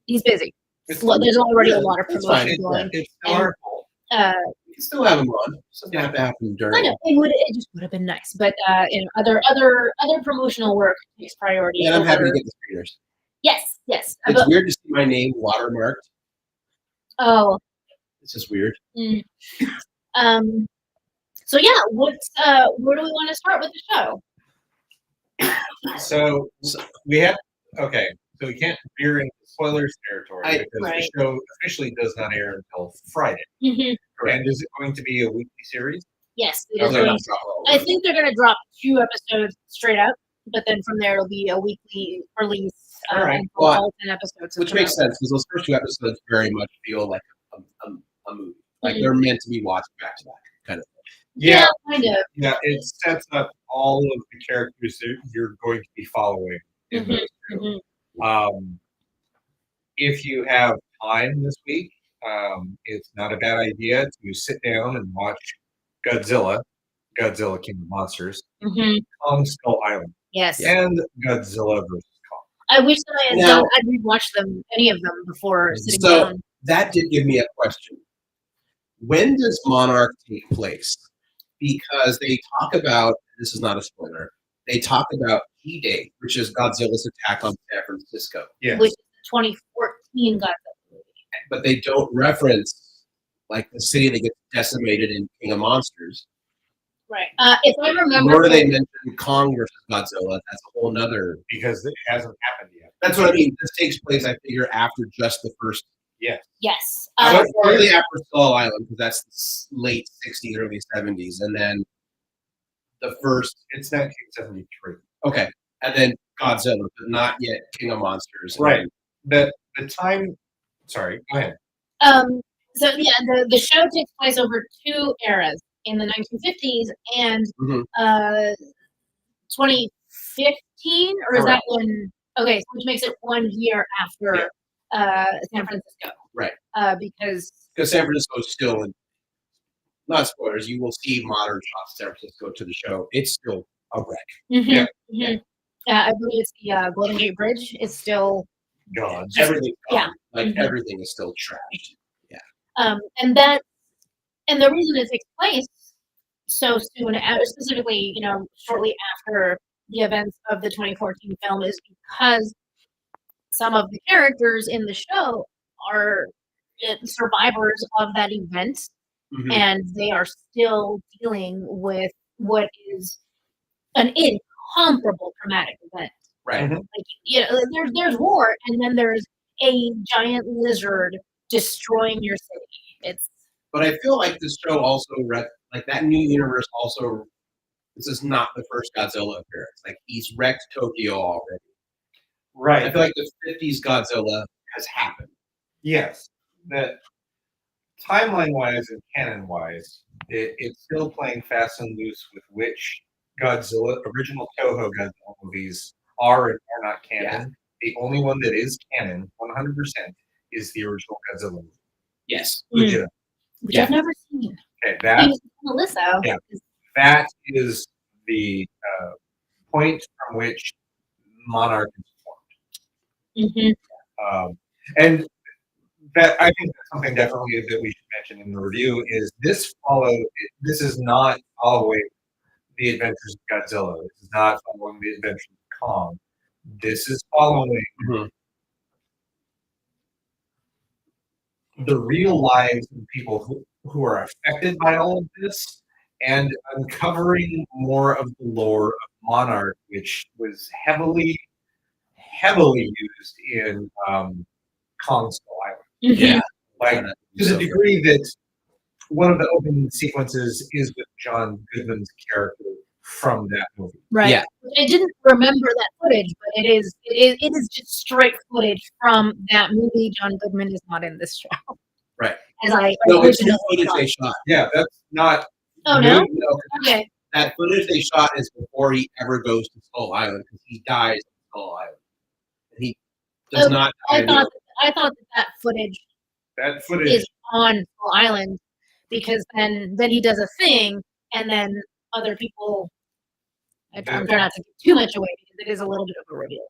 he's busy. It's There's already a lot of that's promotion fine. going. It's still our fault. you can still have them on. Something have to happen I during. know it just would have been nice, but other promotional work takes priority. And I'm happy to over- get the screeners. Yes. It's But, weird to see my name watermarked. oh, It's just weird. mm. So yeah, where do we want to start with the show? So we have okay. So we can't veer into spoilers territory because Right. the show officially does not air until Friday. And is it going to be a weekly series? Yes, it Or is they're going not drop all I over. think they're going to drop 2 episodes straight up, but then from there it'll be a weekly release. All right. And Well, all 10 episodes. Which makes sense because those first 2 episodes very much feel like a movie. Like Mhm. they're meant to be watched back to back, kind of thing. Yeah, kind of. Yeah, it sets up all of the characters that you're going to be following in Mhm, those two. If you have time this week, it's not a bad idea to sit down and watch Godzilla King of Monsters, Mhm. Kong Skull Island, Yes. and Godzilla versus Kong. I wish that I had Now- I'd rewatched them, any of them, before sitting So down. that did give me a question. When does Monarch take place? Because they talk about, this is not a spoiler, they talk about G-Day, which is Godzilla's attack on San Francisco. Yes. Which is the 2014 Godzilla movie. But they don't reference like the city that gets decimated in King of Monsters. Right. If I remember, Nor do they mention Kong versus Godzilla. That's a whole nother. because it hasn't happened yet. That's what I mean. This takes place, I figure, after just the first. Yes. yes. Early after Skull Island, because that's late 60s, early 70s. And then the first. It's 1973. Okay. And then Godzilla, but not yet King of Monsters. Right. The time. Sorry. Go ahead. So yeah, the show takes place over 2 eras, in the 1950s and Mhm. 2015, or is that Correct. when? Okay, so which makes it 1 year after San Francisco, Right. Because Because San Francisco is still in. Not spoilers. You will see modern shots of San Francisco to the show. It's still a wreck. Yeah. I believe it's the Golden Gate Bridge is still God. Everything. Yeah. Like Mhm. everything is still trashed. and the reason it takes place so soon, specifically, shortly after the events of the 2014 film, is because some of the characters in the show are survivors of that event, Mhm. and they are still dealing with what is an incomparable traumatic event. Right. Mhm. Like, there's war, and then there's a giant lizard destroying your city. It's But I feel like this show also like that new universe also. This is not the first Godzilla appearance. Like he's wrecked Tokyo already. I Right. feel like the 50s Godzilla has happened. Yes. That timeline wise and canon wise, it's still playing fast and loose with which original Toho Godzilla movies are and are not canon. The only one that is canon, 100%, is the original Godzilla movie. Yes. Legit. which Yeah. I've never seen. Okay, that Melissa. Yeah. that is the point from which Monarch is formed. Mhm. And that I think that's something definitely that we should mention in the review is this is not following the adventures of Godzilla. This is not following the adventures of Kong. This is following Mhm. the real lives of people who are affected by all of this and uncovering more of the lore of Monarch, which was heavily used in Kong Skull Island. Yeah. Like to the degree that one of the opening sequences is with John Goodman's character from that movie. Right. Yeah. I didn't remember that footage, but it is just straight footage from that movie. John Goodman is not in this show. Right. As I No, it's new originally footage thought. they shot. Yeah, that's not. Oh no. No, Okay. that footage they shot is before he ever goes to Skull Island because he dies on Skull Island. And he does Oh, not die. I thought that footage That footage is on Skull Island because then he does a thing and then other people. I'm trying not to give too much away because it is a little bit of a reveal.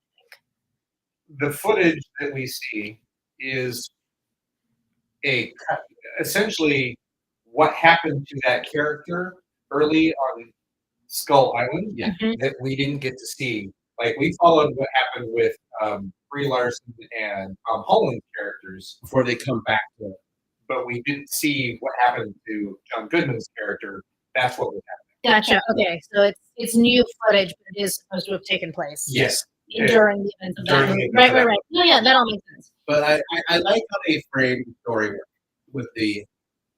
the footage that we see is essentially what happened to that character early on Skull Island that we didn't get to see. Like we followed what happened with Brie Larson and Tom Holland's characters before they come back to it. but we didn't see what happened to John Goodman's character. That's what was happening. Gotcha. Okay, so it's new footage, but it is supposed to have taken place. Yes. During the events of that During the movie. events of that Right. No, yeah, that all makes sense. But I like how they frame the story with the,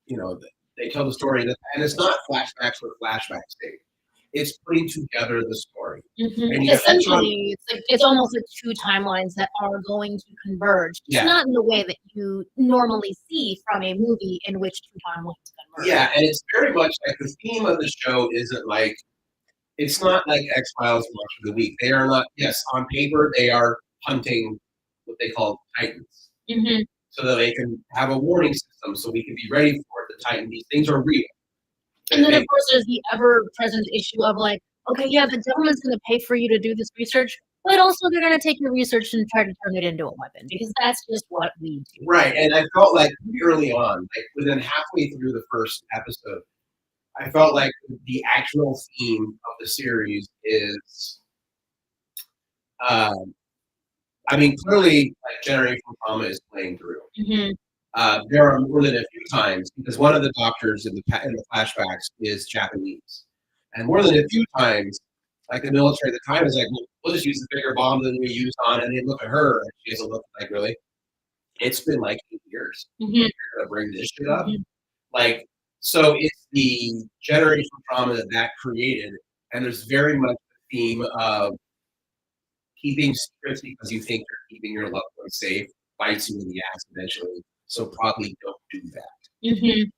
they tell the story, and it's not flashbacks for flashbacks' sake. It's putting together the story. And you have Essentially, it's almost like two timelines that are going to converge. Just Yeah. not in the way that you normally see from a movie in which two timelines converge. Yeah, and it's very much like the theme of the show isn't like, it's not like X-Files Monster of the Week. They are not, yes, on paper, they are hunting what they call Titans. So that they can have a warning system so we can be ready for it. The Titan, these things are real. And then, of course, there's the ever-present issue of like, okay, yeah, the government's going to pay for you to do this research, but also they're going to take your research and try to turn it into a weapon because that's just what we do. Right, and I felt like early on, like within halfway through the first episode, I felt like the actual theme of the series is, clearly, like Generation Trauma is playing through. There are more than a few times because one of the doctors in the flashbacks is Japanese, and more than a few times, like the military at the time is like, we'll just use a bigger bomb than we used on, and they look at her and she doesn't look like really. It's been like 8 years. You're gonna bring this shit up, like so. It's the generation trauma that created, and there's very much the theme of keeping secrets because you think you're keeping your loved ones safe bites you in the ass eventually. So probably don't do that.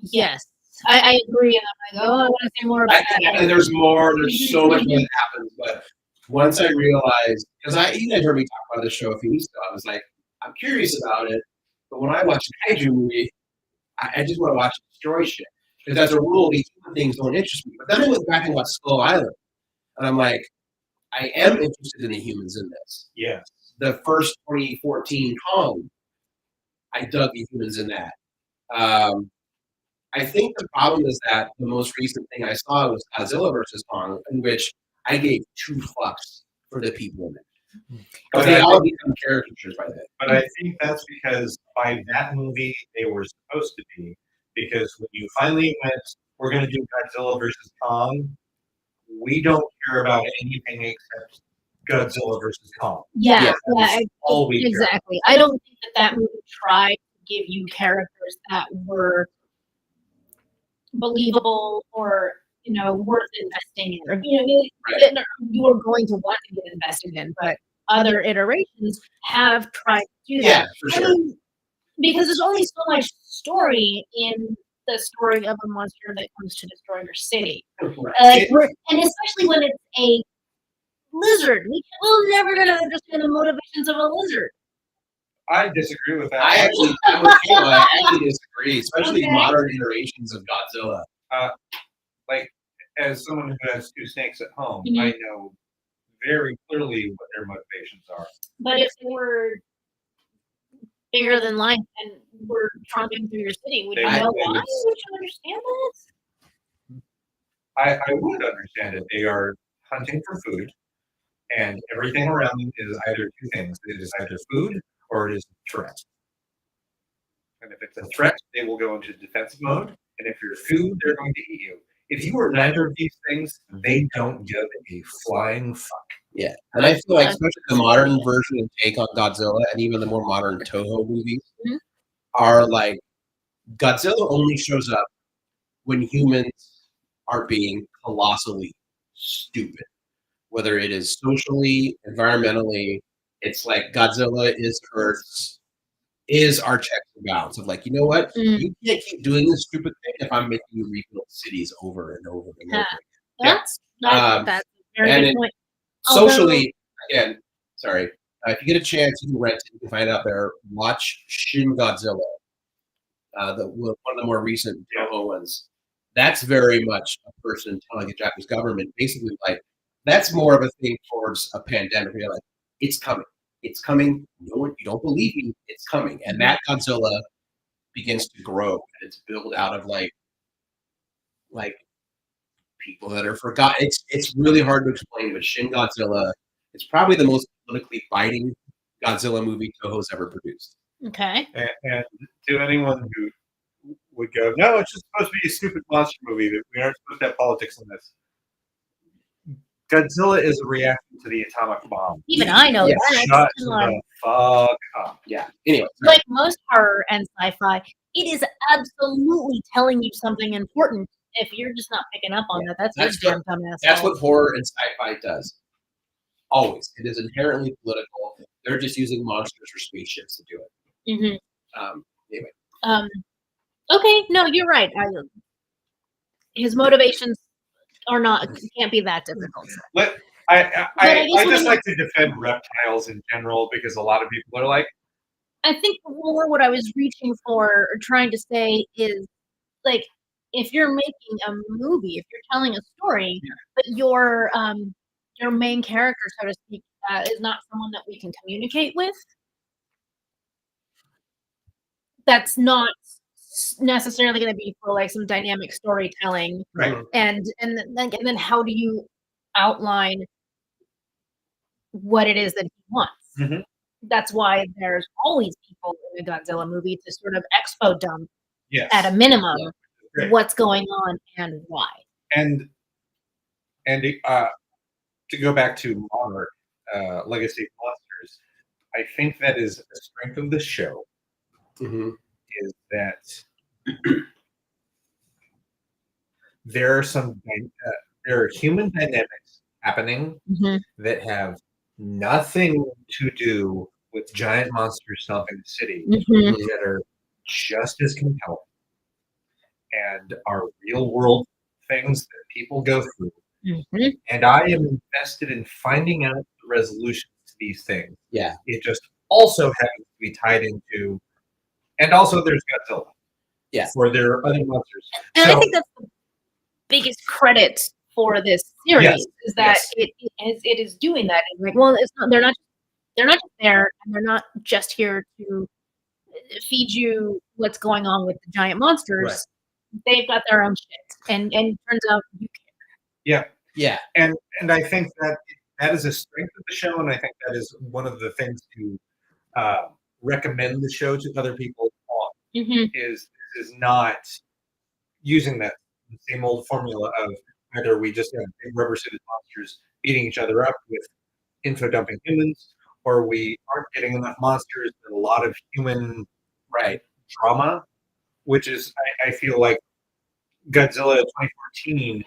Yes, I agree. And I'm like, I want to say more about that. And there's more. There's so much more that happens. But once I realized, because you guys heard me talk about this show a few weeks ago, I was like, I'm curious about it. But when I watch a kaiju movie, I just want to watch destroy shit. Because as a rule, these things don't interest me. But then I went back and watched Skull Island. And I'm like, I am interested in the humans in this. Yes. The first 2014 Kong, I dug the humans in that. I think the problem is that the most recent thing I saw was Godzilla versus Kong, in which I gave 2 fucks for the people in it. But they all become caricatures by then. But I think that's because by that movie they were supposed to be. Because when you finally went, we're going to do Godzilla versus Kong, we don't care about anything except Godzilla versus Kong. Yeah, all we exactly. I don't think that movie tried to give you characters that were believable or worth investing in, or you were going to want to get invested in. But other iterations have tried to do that. Yeah, for sure. Because there's only so much story in the story of a monster that comes to destroy your city. And especially when it's a lizard. We're never going to understand the motivations of a lizard. I disagree with that. I actually disagree, especially modern iterations of Godzilla. As someone who has 2 snakes at home, I know very clearly what their motivations are. But if they were bigger than life and were tromping through your city, would you know why? Would you understand that? I would understand it. They are hunting for food, and everything around them is either 2 things. It is either food or it is a threat. And if it's a threat, they will go into defensive mode. And if you're food, they're going to eat you. If you are neither of these things, they don't give a flying fuck. Yeah, and I feel like especially the modern version and take on Godzilla, and even the more modern Toho movies Mhm. are like Godzilla only shows up when humans are being colossally stupid, whether it is socially, environmentally. It's like Godzilla is our checks and balance of like, you know what? Mm. You can't keep doing this stupid thing if I'm making you rebuild cities over and over and over. That's Um, that's a very and good it- point. Socially, again, sorry. If you get a chance, you can rent it. You can find it out there. Watch Shin Godzilla, one of the more recent Toho ones. That's very much a person telling the Japanese government, basically like that's more of a thing towards a pandemic. Where you're like, it's coming, it's coming. No one, you don't believe me, it's coming, and that Godzilla begins to grow and it's built out of like people that are forgotten. It's really hard to explain, but Shin Godzilla is probably the most politically biting Godzilla movie Toho's ever produced. Okay. And to anyone who would go, no, it's just supposed to be a stupid monster movie that we aren't supposed to have politics in this. Godzilla is a reaction to the atomic bomb. Even I know Yeah, that. Shut And, like, the fuck up. Yeah. Anyway, like most horror and sci-fi, it is absolutely telling you something important. If you're just not picking up on that, that's That's your damn dumbass. that's fault. what horror and sci-fi does. Always, it is inherently political. They're just using monsters or spaceships to do it. Mhm. Anyway, Okay, no, you're right. His motivations can't be that difficult. I I guess just when- like to defend reptiles in general because a lot of people are like, I think more what I was reaching for or trying to say is like if you're making a movie, if you're telling a story, but your main character, so to speak, is not someone that we can communicate with, that's not necessarily going to be for like some dynamic storytelling. right. And then how do you outline what it is that he wants? Mhm. That's why there's always people in a Godzilla movie to sort of expo dump Yes. at a minimum Great. what's going on and why. And to go back to Monarch, Legacy of Monsters, I think that is a strength of the show is that there are human dynamics happening that have nothing to do with giant monsters stomping the city that are just as compelling and are real world things that people go through. And I am invested in finding out the resolutions to these things. yeah, It just also happens to be tied into, and also there's Godzilla. Yeah. Or there are other monsters. And I So- think that's the biggest credit for this series Yes, is that yes. it is doing that. And like, well, it's not they're not just there, and they're not just here to feed you what's going on with the giant monsters. They've got their own shit, and it turns out you Yeah. yeah, And I think that is a strength of the show, and I think that is one of the things to recommend the show to other people on is not using that same old formula of either we just have big rubber suited monsters beating each other up with info dumping humans, or we aren't getting enough monsters and a lot of human drama, which is I feel like Godzilla 2014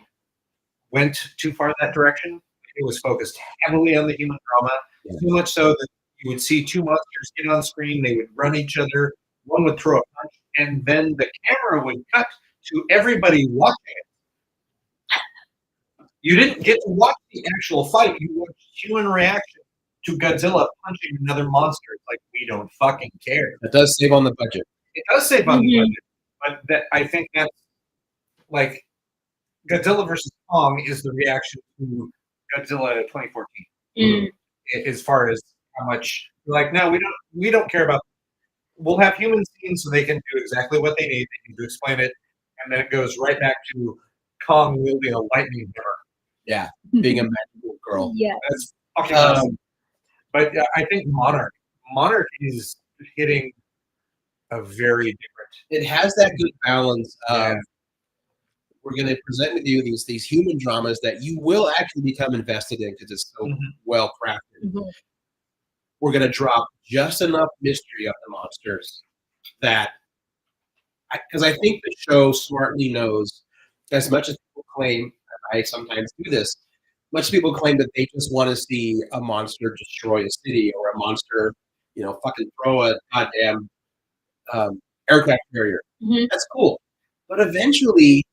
went too far that direction. It was focused heavily on the human drama, so much so that you would see two monsters get on screen, they would run each other, one would throw a punch, and then the camera would cut to everybody watching it. You didn't get to watch the actual fight, you watched human reaction to Godzilla punching another monster. It's like, we don't fucking care. it does save on the budget. It does save on the budget, but I think that's like Godzilla versus Kong is the reaction to Godzilla 2014. As far as how much like, no, we don't care about. We'll have human scenes so they can do exactly what they need. They need to explain it, and then it goes right back to Kong wielding a lightning hammer. Yeah, being a magical girl. Yeah. That's fucking awesome. But I think Monarch is hitting a very different. It has that good balance of we're going to present with you these human dramas that you will actually become invested in because it's so well crafted. Mhm. We're going to drop just enough mystery of the monsters that, because I think the show smartly knows, as much as people claim, and I sometimes do this, much people claim that they just want to see a monster destroy a city or a monster, fucking throw a goddamn aircraft carrier. Mhm. That's cool. But eventually,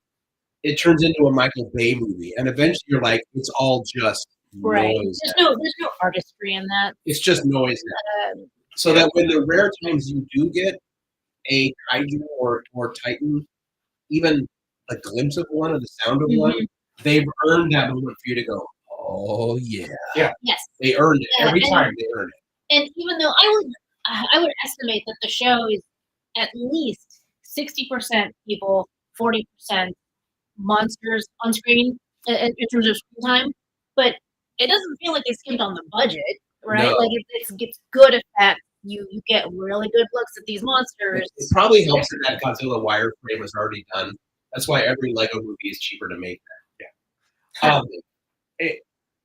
it turns into a Michael Bay movie, and eventually you're like, it's all just Right. noise. There's no artistry in that. It's just noise now. Um, So that when the rare times you do get a kaiju or titan, even a glimpse of one or the sound of one, they've earned that moment for you to go, oh yeah. Yeah. Yes. They earned it. Yeah, Every and- time they earn it. And even though I would estimate that the show is at least 60% people, 40% monsters on screen in terms of screen time, but it doesn't feel like they skimped on the budget, right? No. Like it's good effects. You get really good looks at these monsters. It probably helps that that Godzilla wireframe was already done. That's why every Lego movie is cheaper to make that.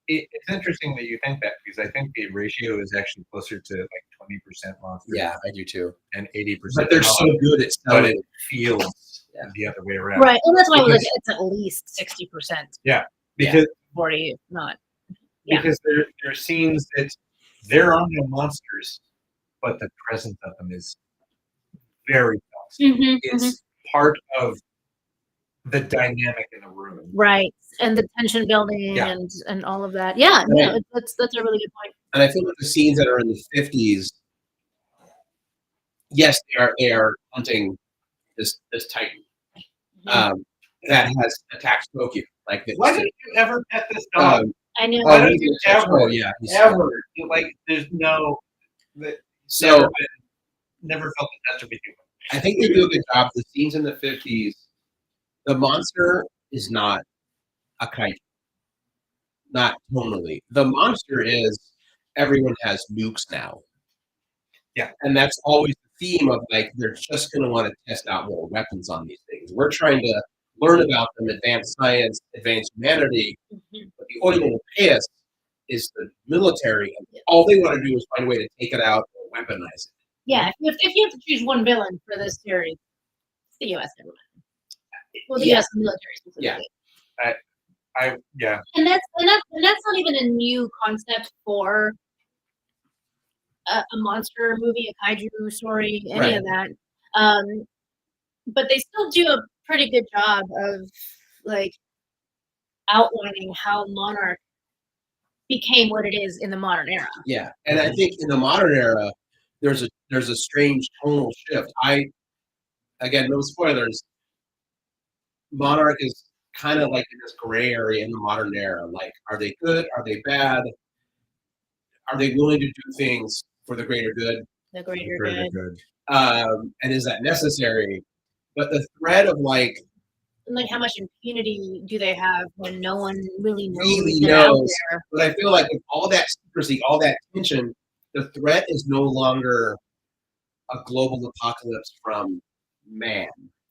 It's interesting that you think that because I think the ratio is actually closer to like 20% monsters. Yeah, I do too. And 80%. But they're so good at But selling. it feels the other way around. Right, and that's why Because- it's at least 60%, Because 40 if not. Yeah. because there are scenes that there are no monsters, but the presence of them is very felt. It's part of the dynamic in the room. Right, and the tension building Yeah. and all of that. Yeah, no, that's a really good point. And I feel like the scenes that are in the 50s, yes, they are hunting this titan that has attacked Tokyo. Like this. Why did you ever pet this dog? I know. Why don't you ever? Oh yeah, Ever. Like, there's no. So Never felt the touch of a human. I think they do a good job. The scenes in the 50s, the monster is not a kaiju. Not tonally. The monster is everyone has nukes now. Yeah. And that's always the theme of like, they're just going to want to test out more weapons on these things. We're trying to learn about them, advance science, advance humanity. But the only one who pay us is the military. And all they want to do is find a way to take it out or weaponize it. Yeah, if you have to choose one villain for this series, it's the U.S. government. Well, the Yeah. U.S. military specifically. Yeah. And that's not even a new concept for a monster movie, a kaiju story, any of that. But they still do a pretty good job of like outlining how Monarch became what it is in the modern era. Yeah. And I think in the modern era, there's a strange tonal shift. Again, no spoilers. Monarch is kind of like in this gray area in the modern era. Like, are they good? Are they bad? Are they willing to do things for the greater good? The greater Very good. good. And is that necessary? But the thread of like And like how much impunity do they have when no one really knows Really they're out knows. there? But I feel like with all that secrecy, all that tension, the threat is no longer a global apocalypse from man.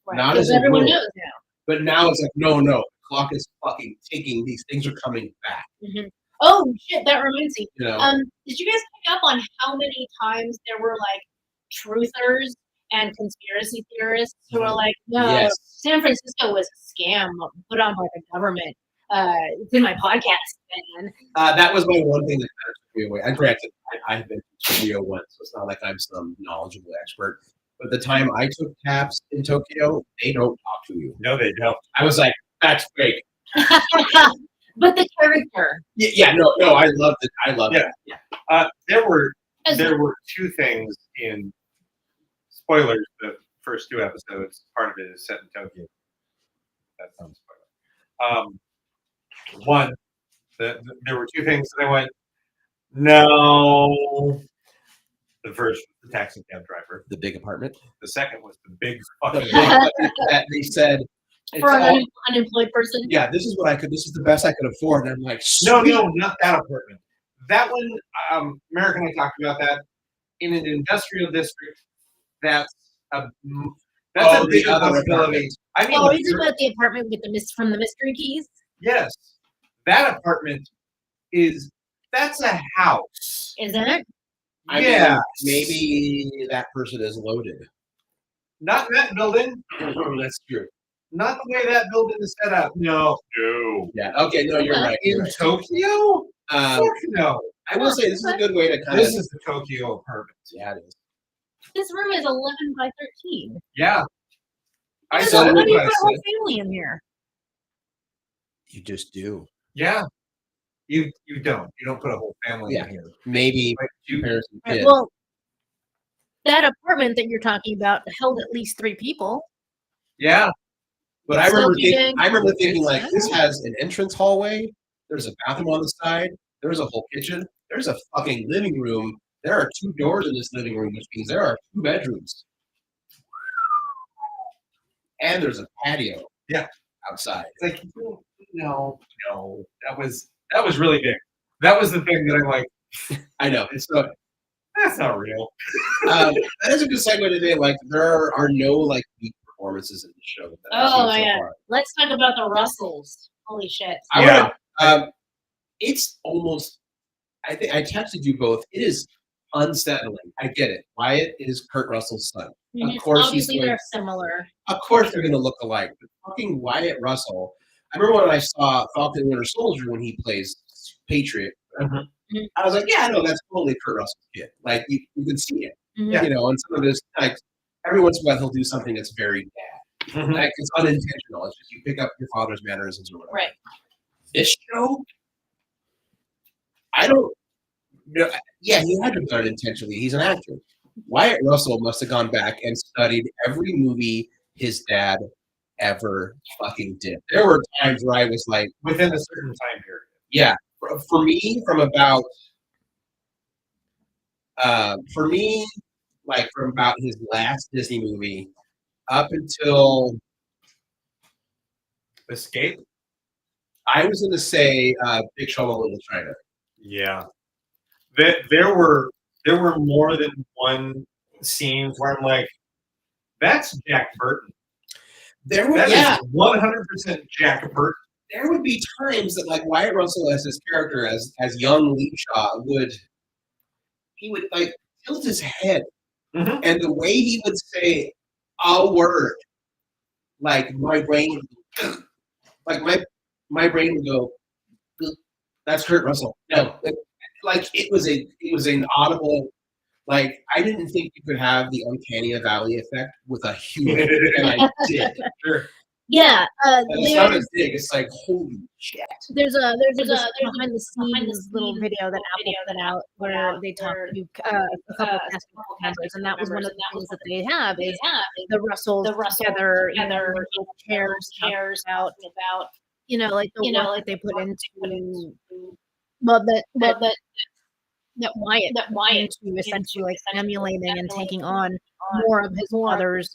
Right. Not Because as a everyone rule. knows now. But now it's like, no, the clock is fucking ticking. These things are coming back. Oh shit, that reminds me. You know? Did you guys pick up on how many times there were like truthers and conspiracy theorists who were like, no, Yes. San Francisco was a scam put on by the government. It's in my podcast, man. That was my one thing that kind of took me away. And granted, I've been to Tokyo once, so it's not like I'm some knowledgeable expert. But the time I took taps in Tokyo, they don't talk to you. No, they don't. I was like, that's fake. But the character. No, I loved it. I loved Yeah. it. Yeah. There were As- two things in spoilers. The first two episodes, part of it is set in Tokyo. That's not a spoiler. One, there were two things that I went, no. The first was the taxi cab driver. The big apartment. The second was the big The fucking. big apartment that they said, it's For all- an unemployed person. yeah, this is the best I could afford. And I'm like, No, sweet. not that apartment. That one, American, I talked about that in an industrial district. That's That's a the bigger other possibility. apartment. I mean, Oh, are you talking about the apartment with from the mystery keys? yes, that apartment that's a house. Isn't it? I Yeah. mean, maybe that person is loaded. Not in that building. That's true. Not the way that building is set up. No. Yeah. Okay. No, you're right. In Tokyo? Fuck no. I will say this is a good way to kind This of. is the Tokyo apartment. Yeah, it is. This room is 11 by 13. Yeah. I How said do what you I put a whole said. family in here? You just do. Yeah. You don't. You don't put a whole family in here. Maybe Like, two you, parents and Right, kids. well, that apartment that you're talking about held at least 3 people. yeah. But I remember Sophie thinking, did. like, this has an entrance hallway. There's a bathroom on the side. There's a whole kitchen. There's a fucking living room. There are 2 doors in this living room, which means there are 2 bedrooms. And there's a patio. Yeah. Outside. It's like, no. That was really big. That was the thing that I'm like, I know. It's so that's not real. that is a good segue today. Like, there are no like weak performances in the show. That I've Oh, seen so yeah. far. Let's talk about the Russells. Holy shit. I would. It's almost. I think I texted you both. It is unsettling. I get it. Wyatt is Kurt Russell's son. Of course, Obviously, he's they're similar. Of course, they're going to look alike. But fucking Wyatt Russell. I remember when I saw Falcon and Winter Soldier when he plays Patriot. I was like, yeah, no, that's totally Kurt Russell's kid. Like you can see it. Mhm. You know, and some of this, like every once in a while, he'll do something that's very bad. Like it's unintentional. It's just you pick up your father's mannerisms or whatever. Right. This show, I don't know. Yeah, he had to have done it intentionally. He's an actor. Wyatt Russell must have gone back and studied every movie his dad ever fucking did. There were times where I was like, Within a certain time period. yeah, for me, from about his last Disney movie up until Escape? I was going to say Big Trouble in Little China. Yeah. There were more than one scenes where I'm like, that's Jack Burton. That is 100% Jack Burton. There would be times that like Wyatt Russell as his character as young Leapshaw would like tilt his head, and the way he would say a word, like my brain would, my brain would go, that's Kurt Russell. No, like it was an audible. Like I didn't think you could have the uncanny valley effect with a human, and I did. Sure. Yeah, And it's not as big. It's like holy shit. there's a behind the scenes little video that Apple put out where they talk to a couple of cast members, and that was one of the things that they have is the Russells together, chairs about like the work that they put into that Wyatt into essentially like emulating and taking on more of his father's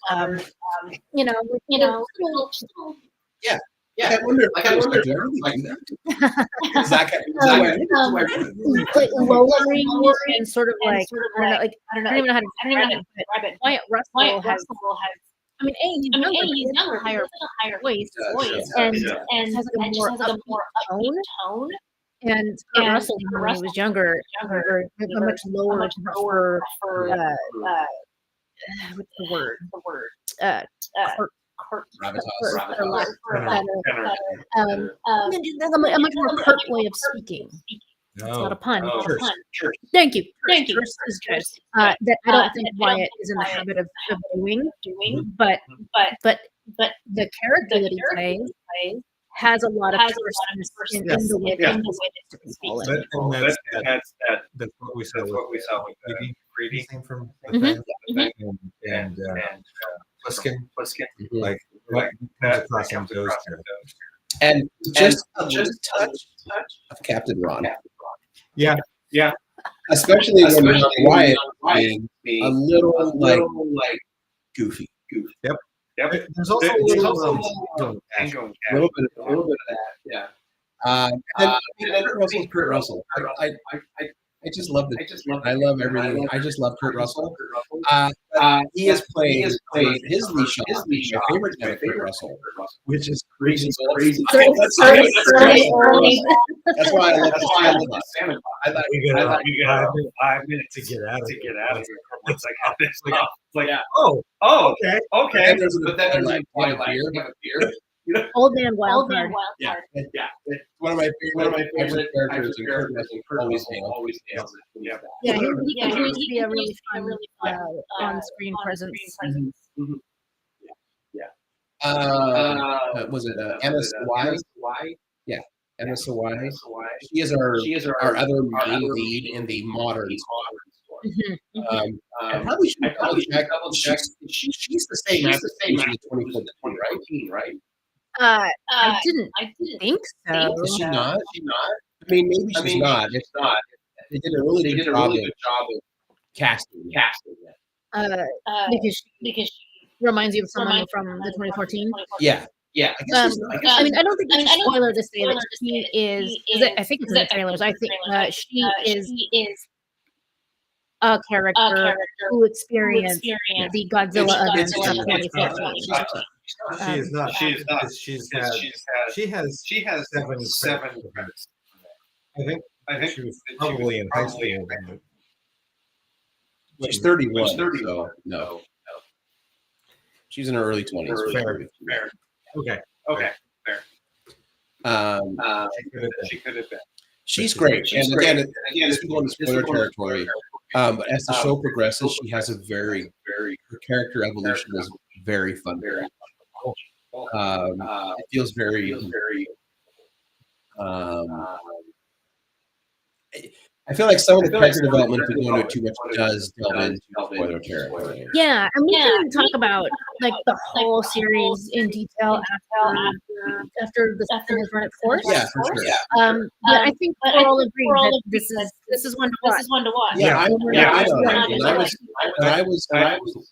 Yeah, I wonder. Like, do everything like that? Is that lowering and sort of like I don't even know how to describe it, but Wyatt Russell has. I mean, he's younger, higher voice, and has a more upbeat tone. And Russell, when he was younger, a much lower, what's the word? A much more curt way of speaking. It's not a pun. Sure. Thank you. Is good. That I don't think Wyatt is in the habit of doing, but the character that he plays has a lot of substance in the way that he speaks. That's what we saw with Greedy came from Mhm. and Pliskin. Like that across on those characters. And just a touch of Captain Ron. Yeah. Especially when Wyatt being a little like goofy. Yep. There's also a little bit of that. Yeah. And then Kurt Russell. I just love I love everything. I just love Kurt Russell. He is playing his Lee Shaw, my favorite kind of Kurt Russell, which is crazy. That's why I love the Santa Claus. I thought We got 5 minutes to get out of here. Once I got this, like, okay. But then there's like beer. Old man wild card. Yeah. It's one of my favorite characters, and Kurt Russell always nails it. Yeah, he continues to be a really fun on-screen presence. Was it Anna Sawai? Yeah, Anna Sawai. She is our other main lead in the modern story. I probably should double check. She's the same actress in the 2014, right? I didn't think so. Is she not? I mean, maybe she's not. If not, they did a really good job of casting. Because she reminds you of someone from the 2014. Yeah. I mean, I don't think it's a spoiler to say that she is. I think it's in the trailers. I think she is a character who experienced the Godzilla event of 2014. She is not. She has seven credits. I think she was probably in high school. She's 31. So no. She's in her early 20s. Fair. Okay. Fair. She could have been. She's great. And again, this is going to spoiler territory. But as the show progresses, she has a very her character evolution is very fun. It feels very. I feel like some of the character development, if we go into it too much, does delve into spoiler territory. Yeah, and we can talk about like the whole series in detail after the season has run its course. Yeah, for sure. But I think we're all agreed that this is one to watch. Yeah, I know. When I was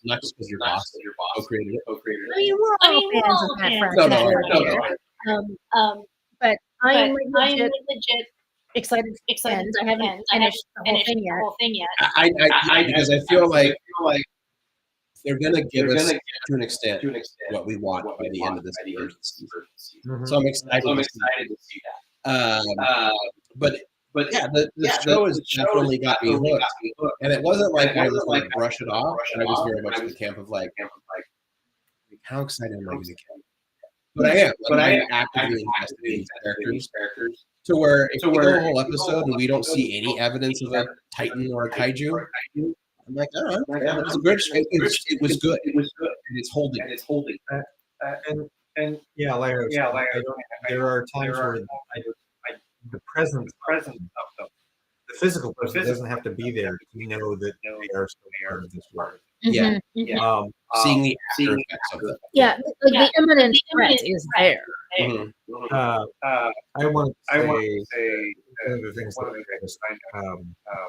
not just because your boss co-created it. I mean, we're all fans of that franchise. But I am legit excited. I haven't finished the whole thing yet. I because I feel like they're gonna give us to an extent what we want by the end of this first season. So I'm excited to see that. But yeah, the show has definitely got me hooked, and it wasn't like I was like brush it off. I was very much in the camp of like how excited am I going to get? But I am actively invested in these characters. To where if we go a whole episode and we don't see any evidence of a Titan or a Kaiju, I'm like, oh, it was a good. It was good. And it's holding. And yeah, like there are times where the presence of the physical person doesn't have to be there to know that they are still part of this world. Yeah. Seeing the after effects of them. Yeah, like the imminent threat is there. I want to say one of the things that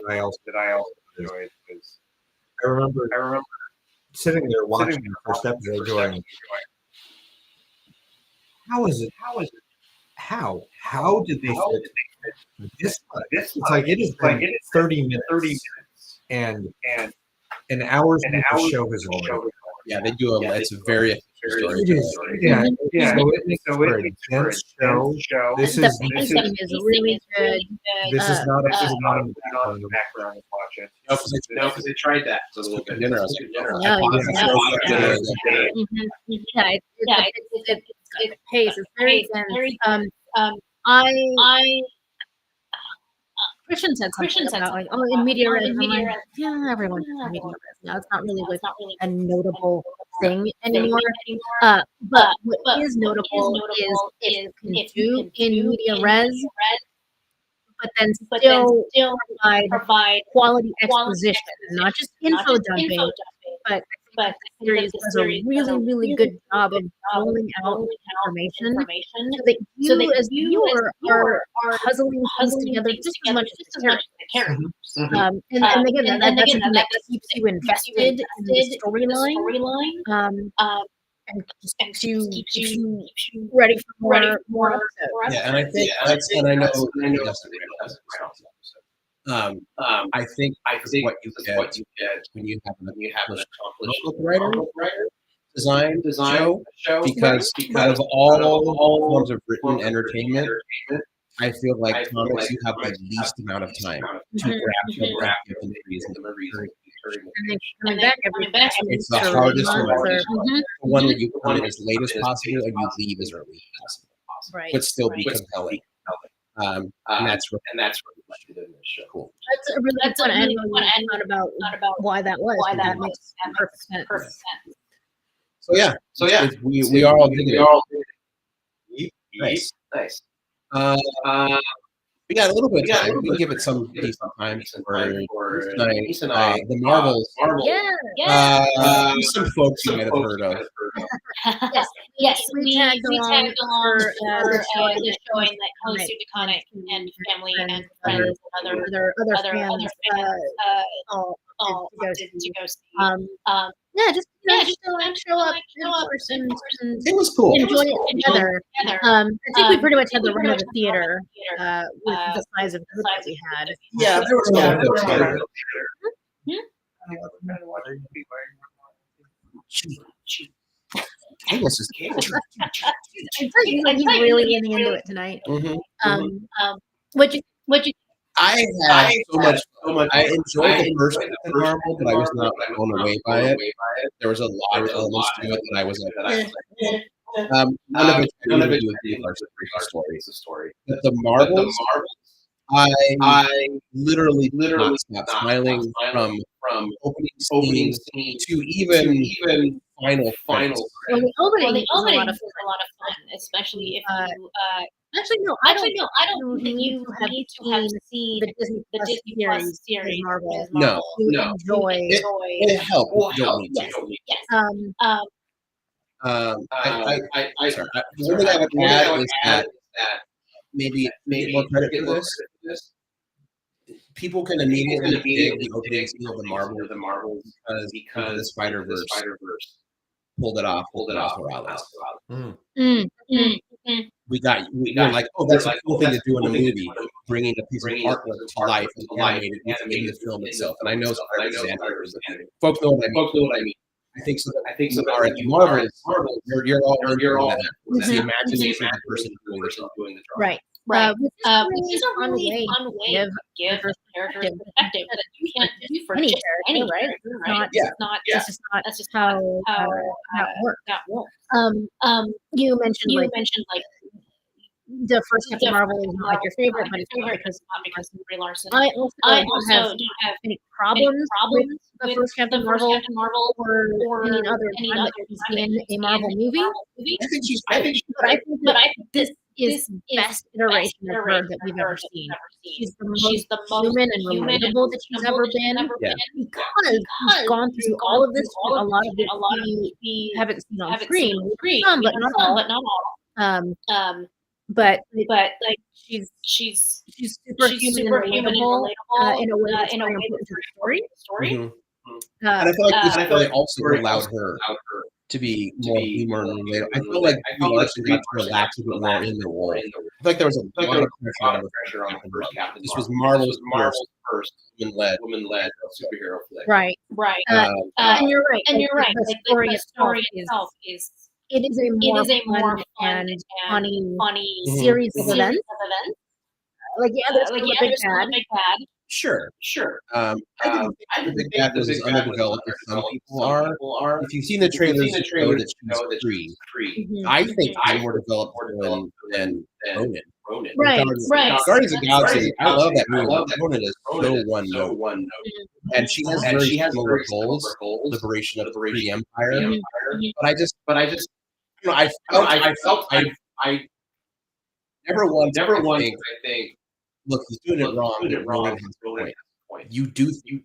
I also enjoyed was I remember sitting there watching the first episode going, how did they fit this much? It's like it is 30 minutes and an hour's worth of show is over. Yeah, they do it's a very it is. Yeah. So it makes for a dense show. This is really good. This is not in the background of watching. No, because they tried that. So it's a little bit interesting. It pays. It's very dense. Christian said something about like, in media res. Yeah, everyone's in media res now. It's not really like a notable thing anymore. But what is notable is if you can do in media res, but then still provide quality exposition, not just info dumping, but the series does a really good job of rolling out information so that you as viewer are puzzling things together just as much as the characters. And again, that's something that keeps you invested in the storyline. And just keeps you ready for more episodes. Yeah, and I think I know it doesn't realize I think what you get when you have an accomplished writer design show because of all forms of written entertainment. I feel like comics, you have the least amount of time to grab different reasons. And they're coming back every It's the hardest one. The one where you come in as late as possible and you leave as early as possible, right. but still be compelling. And that's reflected in this show. Cool. That's a really fun end. Not about why that was. That makes perfect sense. So yeah, we are all digging it. Nice. We got a little bit of time. We can give it some decent time for tonight. The Marvels. Some folks you might have heard of. Yes, we tagged along along for the the showing that Holy Taconic and family and friends and other fans all opted to go see. Just show up in person and It was cool. enjoy it together. I think we pretty much had the run of the theater with the size of group that we had. Yeah, there was a lot of folks. English is He's really leaning into it tonight. What you I had so much. I enjoyed the first Marvel, but I was not blown away by it. There was a lot of elements to it that I was like, none of it had to do with the story. But the Marvels, I literally did not stop smiling from opening scene to even final. Well, the opening was is a lot of fun, especially if you. Actually, no. I don't think you have seen the Disney Plus series Marvel. No. Enjoy. It helped. Yes. Sorry. The only thing I would add is that maybe more credit for this. People can immediately dig the opening scene of the Marvel because the Spider-Verse pulled it off Morales. We're like, oh, that's a cool thing to do in a movie, bringing a piece of artwork to life and animated in the film itself. And I know folks know what I mean. I think so. Are at the Marvels, you're all that. It's the imagination of the person doing the drawing. Right. Which is a really fun way to give a character perspective that you can't do for just any character, right? That's just how that works. You mentioned like the first Captain Marvel is not like your favorite, but it's not because of Brie Larson. I also don't have any problems with the first Captain Marvel or any other time that she's in a Marvel movie. I think she's but I think this is best iteration of her that we've ever seen. She's the most human and relatable that she's ever been. Because she's gone through all of this, a lot of it we haven't seen on screen. Some, but not all. But like she's super human and relatable in a way that's very important to the story. And I feel like this story also allowed her to be more humor and relatable. I feel like Brie Larson got to relax a bit more in the role. I feel like there was a lot of pressure on the first Captain. This was Marvel's first woman-led superhero flick. Right. And you're right. The story itself is. It is a more fun and funny series of events. Like there's a big bad. Sure. I think Big Bad was as underdeveloped as some people are. If you've seen the trailers, you know that she's free. I think I'm more developed than Ronan. Right. Guardians of the Galaxy, I love that movie. Ronan is so one note. And she has very similar goals, liberation of the Empire. But I just I felt I never once think, look, he's doing it wrong. Ronan has a point. You do think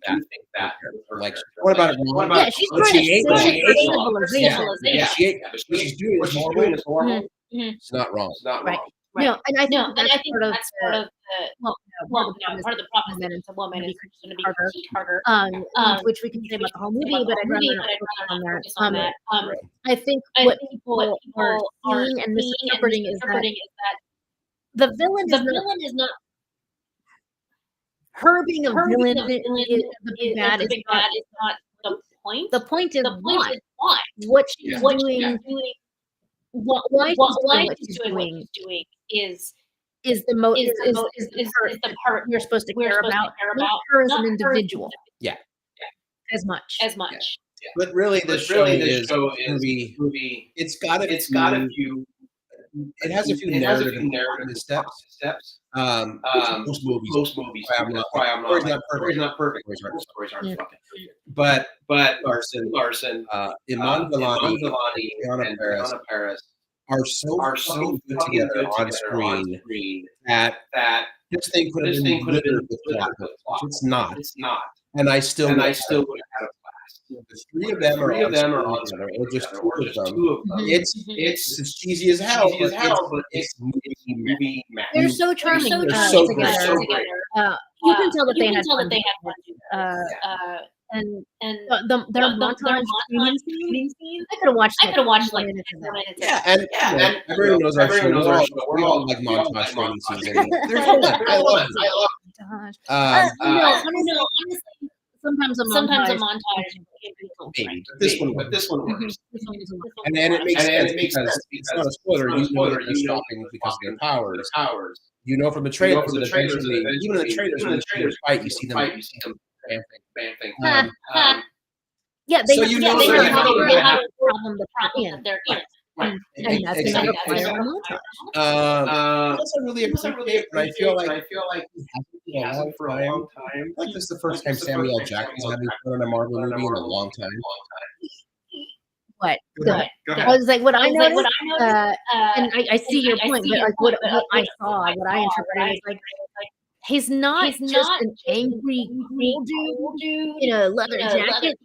that. Like, what about it wrong? Yeah, she's trying to save civilization. Yeah, she's doing it normal. It's not wrong. Right. No, and I think that's part of part of the problem is that it's a woman is going to be harder. Which we can say about the whole movie, but I'd rather not focus on that. I think what people are seeing and misinterpreting is that the villain is not. her being a villain the the bad is not the point. the point is why What she's what doing doing, why she's why doing what she's she's doing what doing she's doing is is the part we're supposed to care about, not her as an individual Yeah. as much. But really, this show is movie. It's got a few. It has a few narrative steps. Most movies. Why I'm not. Story's not perfect. Stories aren't fucking. But Larson, Iman Vellani, and Anna Paris are so fucking good together on screen that this thing could have been littered with plot holes. It's not. And I still would have had a blast. The three of them are on together, or just two of them. It's as cheesy as hell, but it's movie magic. They're so charming. They're so together. great. You can tell that they had fun. And their montage training scenes. I could have watched. Like 4 minutes of that. Yeah, and everyone knows our show. We all like montage training scenes. They're fun. I love them. Honestly, sometimes a montage. Maybe, but this one works. And it makes sense because it's not a spoiler. You know that they're stopping because of their powers. You know from the trailers that eventually, even in the trailers, when the trailers fight, you see them bam thing. Yeah, they so have a problem that they're in. And that's going to require a montage. I also really appreciate, but I feel like he hasn't for a long time. Like this is the first time Samuel L. Jackson's having fun in a Marvel movie in a long time. What? Go ahead. I was like, what I noticed, and I see your point, but like what I saw, what I interpreted is like, he's not just an angry cool dude in a leather jacket.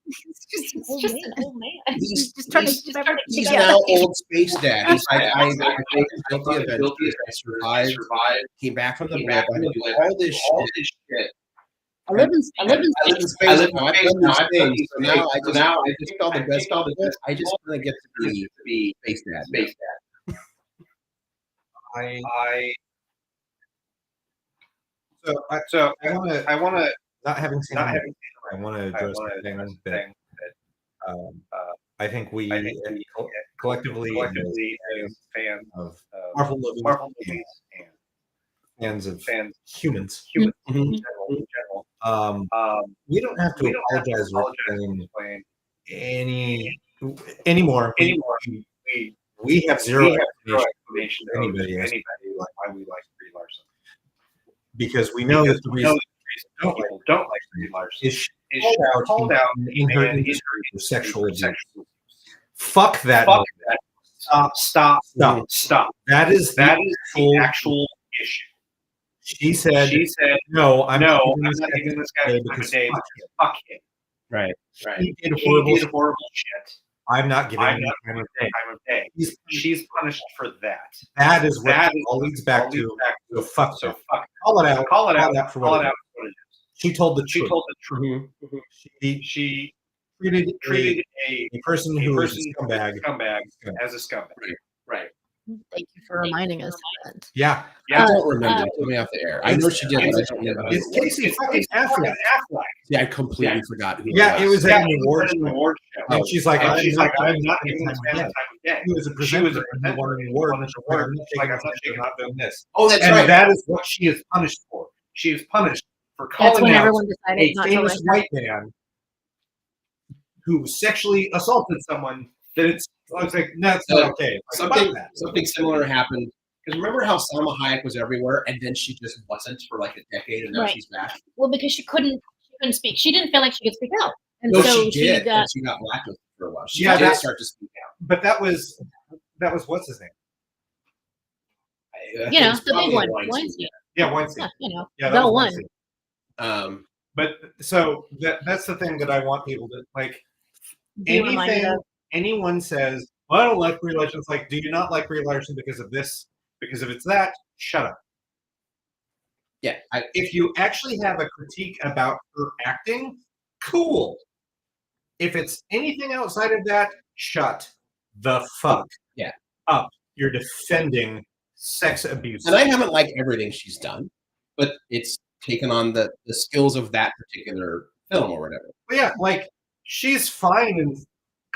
He's just an old man. He's just trying to keep everything He's together. now old space dad. He's like, I built the Avengers. I survived. Came back from the blip. I do all this shit. I live in space. I've done these things. So now I just all the best. I just want to get to be space dad. So I want to not having seen it, I want to address the thing that I think we collectively as fans of Marvel movies and fans of humans in general, we don't have to apologize or explain anymore. We have zero explanation to anybody like why we like Brie Larson, because we know that the reason people don't like Brie Larson is called out in her history for sexual abuse. Fuck that. Stop. That is the actual issue. She said, no, I'm not giving this guy because fuck him. Right. He did horrible shit. I'm not giving him time of day. She's punished for that. That is what all leads back to. So fuck. Call it out. Call it out for what it is. She told the truth. She treated a person who is a scumbag as a scumbag. Right. Thank you for reminding us of that. Yeah. I don't remember. Tell me off the air. I know she did, but I don't remember. It's Casey fucking Affleck. Yeah, I completely forgot who it was at an award show. Oh. And she's like, I'm not giving time of day. He was a presenter and won an award. And she's like, I'm not doing this. Oh, that's right. And that is what she is punished for. She is punished for calling out a famous white man who sexually assaulted someone. I was like, no, it's not okay. Something similar happened. Because remember how Salma Hayek was everywhere, and then she just wasn't for like a decade, and now she's back. Well, because she couldn't speak. She didn't feel like she could speak out, and no, so she did. And she got blacklisted for a while. She did start to speak out. But that was what's his name? The big one, Weinstein. Yeah, Weinstein. Yeah, that one. But so that's the thing that I want people to like. Anyone says, well, I don't like Brie Larson. It's like, do you not like Brie Larson because of this? Because if it's that, shut up. Yeah. If you actually have a critique about her acting, cool. If it's anything outside of that, shut the fuck up. You're defending sex abuse. And I haven't liked everything she's done, but it's taken on the skills of that particular film or whatever. But yeah, like she's fine in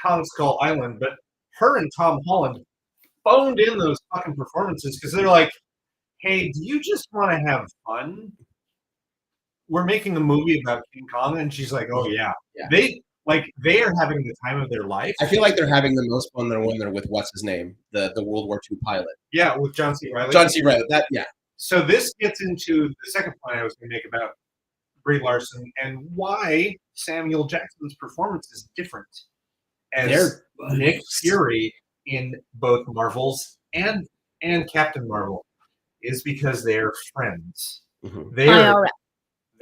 Kong Skull Island, but her and Tom Holland phoned in those fucking performances because they're like, "Hey, do you just want to have fun? We're making a movie about King Kong," and she's like, "Oh yeah." Yeah. They are having the time of their life. I feel like they're having the most fun when they're with what's his name, the World War II pilot, Yeah, with John C. Reilly. John C. Reilly. That yeah. So this gets into the second point I was going to make about Brie Larson and why Samuel Jackson's performance is different as They're Nick Fury in both Marvels and Captain Marvel is because they're friends. Mhm.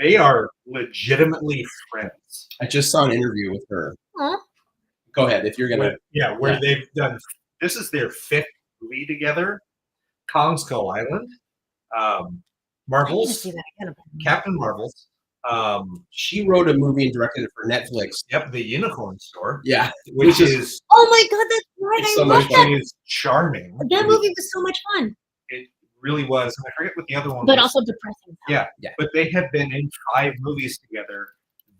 They are legitimately friends. I just saw an interview with her. Huh? Go ahead if you're gonna. Where they've done. This is their fifth movie together. Kong Skull Island, Marvels, Captain Marvels. She wrote a movie and directed it for Netflix. Yep, The Unicorn Store. Yeah, which is Oh my god, that's right. It's I so love much that. is charming. That movie was so much fun, It really was. And I forget what the other one but was. also depressing. Yeah. Yeah. But they have been in 5 movies together.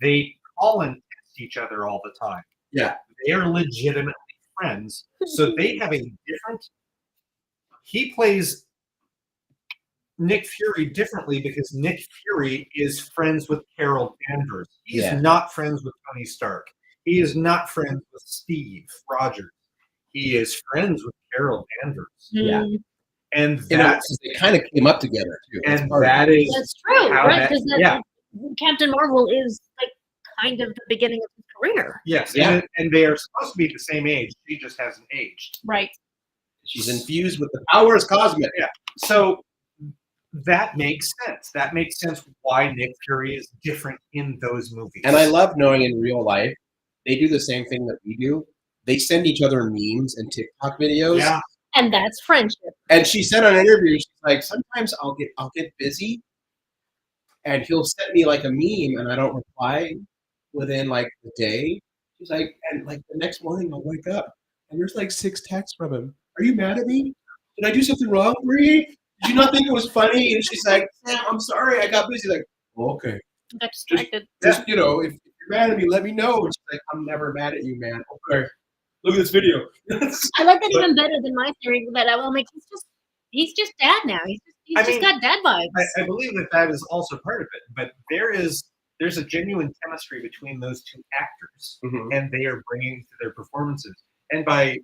They call and text each other all the time. Yeah. They are legitimately friends. So they have a different. He plays Nick Fury differently because Nick Fury is friends with Carol Danvers. He's Yeah. not friends with Tony Stark. He is not friends with Steve Rogers. He is friends with Carol Danvers. Yeah. And You know, that's they kind of came up together too. That's and part of that it. is That's true, how right? that- Because yeah. Captain Marvel is like kind of the beginning of his career, yes, Yeah. and they are supposed to be the same age. She just hasn't aged. right? She's infused with the powers cosmic. Yeah. So that makes sense. That makes sense why Nick Fury is different in those movies. And I love knowing in real life they do the same thing that we do. They send each other memes and TikTok videos. Yeah. And that's friendship. And she said on an interview, she's like, sometimes I'll get busy, and he'll send me like a meme, and I don't reply within like the day. She's like, and like the next morning I'll wake up, and there's like 6 texts from him. Are you mad at me? Did I do something wrong, Brie? Did you not think it was funny? And she's like, Sam, I'm sorry, I got busy. Like, oh, okay. Got distracted. Just, you know, if you're mad at me, let me know. And she's like, I'm never mad at you, man. Okay. Look at this video. I like that even better than my theory that I will make. He's just dad now. He's just got dad vibes. I believe that is also part of it. But there's a genuine chemistry between those 2 actors, Mhm. and they are bringing to their performances. And by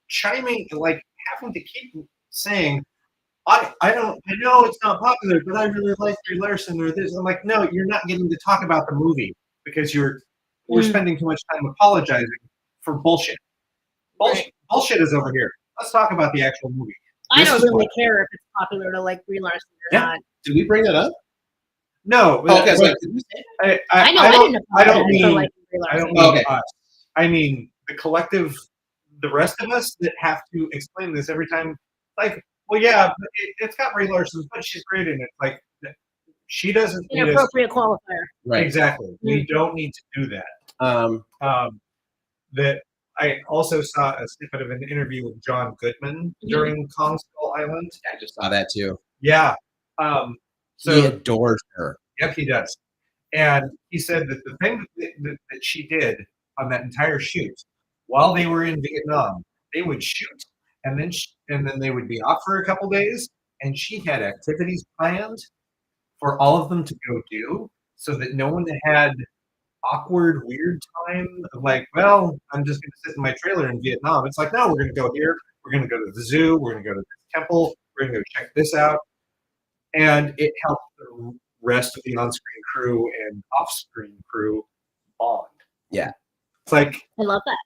chiming, like having to keep saying, I know it's not popular, but I really like Brie Larson or this. I'm like, no, you're not getting to talk about the movie because we're spending too much time apologizing for bullshit. Bullshit is over here. Let's talk about the actual movie. I This don't is really what- care if it's popular to like Brie Larson or Yeah. not. Did we bring that up? No, Oh, okay, I was but like, did we say I know I don't- didn't I don't apologize for mean- liking Brie I Larson. don't mean Okay. us. I mean the collective, the rest of us that have to explain this every time. Like, well, yeah, but it's got Brie Larson, but she's great in it. Like, she doesn't need us. Inappropriate qualifier. right? Exactly. We don't need to do that. Um, That I also saw a snippet of an interview with John Goodman during Kong Skull Island. I just saw that too. Yeah. He So adores her. yep, he does. And he said that the thing that she did on that entire shoot, while they were in Vietnam, they would shoot and then they would be off for a couple days, and she had activities planned for all of them to go do, so that no one had awkward, weird time of like, well, I'm just going to sit in my trailer in Vietnam. It's like, no, we're going to go here. We're going to go to the zoo. We're going to go to this temple. We're going to go check this out. And it helped the rest of the on-screen crew and off-screen crew bond. Yeah. It's like, I love that.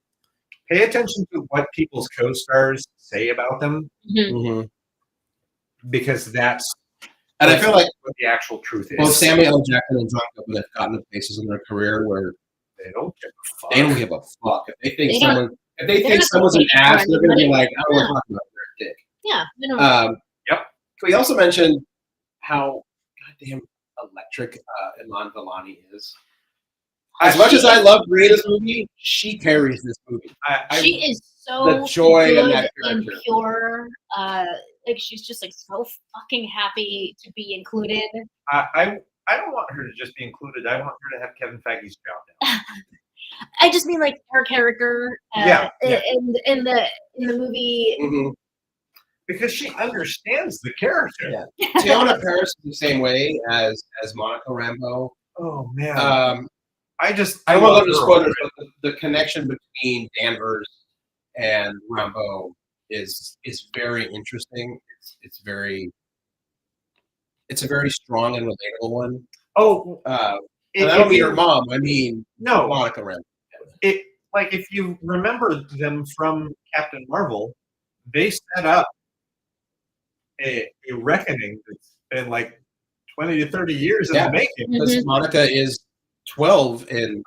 pay attention to what people's co-stars say about them, Mhm. because that's And I feel like what the actual truth is. both Samuel L. Jackson and John Goodman have gotten to places in their career where They don't give a fuck. they don't give a fuck. If they think They don't- someone, if they they're think not someone's an looking for ass, they're gonna be anybody. like, I don't want to talk about their dick. Yeah. You know, Yep. We also mentioned how goddamn electric Iman Vellani is. As much as I love Brie in this movie, she carries this movie. she is so the joy in good that and character. pure. Like she's just like so fucking happy to be included. I I don't want her to just be included. I want her to have Kevin Feige's job now. I just mean like her character Yeah. in the movie. Mhm. Because she understands the character. Yeah. Tiona Paris is the same way as Monica Rambeau. Oh man. I don't love want to go her spoilers, already. but the connection between Danvers and Rambeau is very interesting. It's a very strong and relatable one. Oh, And I don't mean her mom. I mean No. Monica Rambeau. It like if you remember them from Captain Marvel, they set up a reckoning that's been like 20 to 30 years in Yeah. the making. Because Monica is 12 in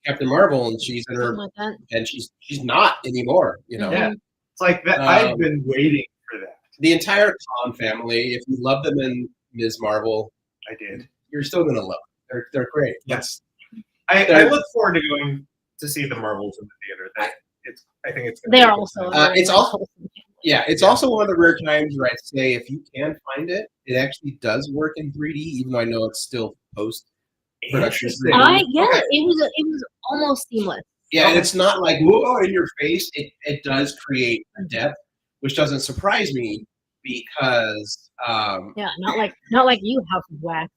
Captain Marvel, and she's in her, Something like that. and she's not anymore. You know, Yeah. It's like that. I've been waiting for that. the entire Khan family. If you love them in Ms. Marvel, I did. you're still gonna love them. They're great. Yes. I look forward to going to see the Marvels in the theater. I think it's. They're also. It's also. Yeah, it's also one of the rare times where I'd say if you can find it, it actually does work in 3D, even though I know it's still post production. Interesting. It was almost seamless. Yeah, and it's not like whoa in your face. It does create a depth, which doesn't surprise me because Yeah, not like you, House of Wax.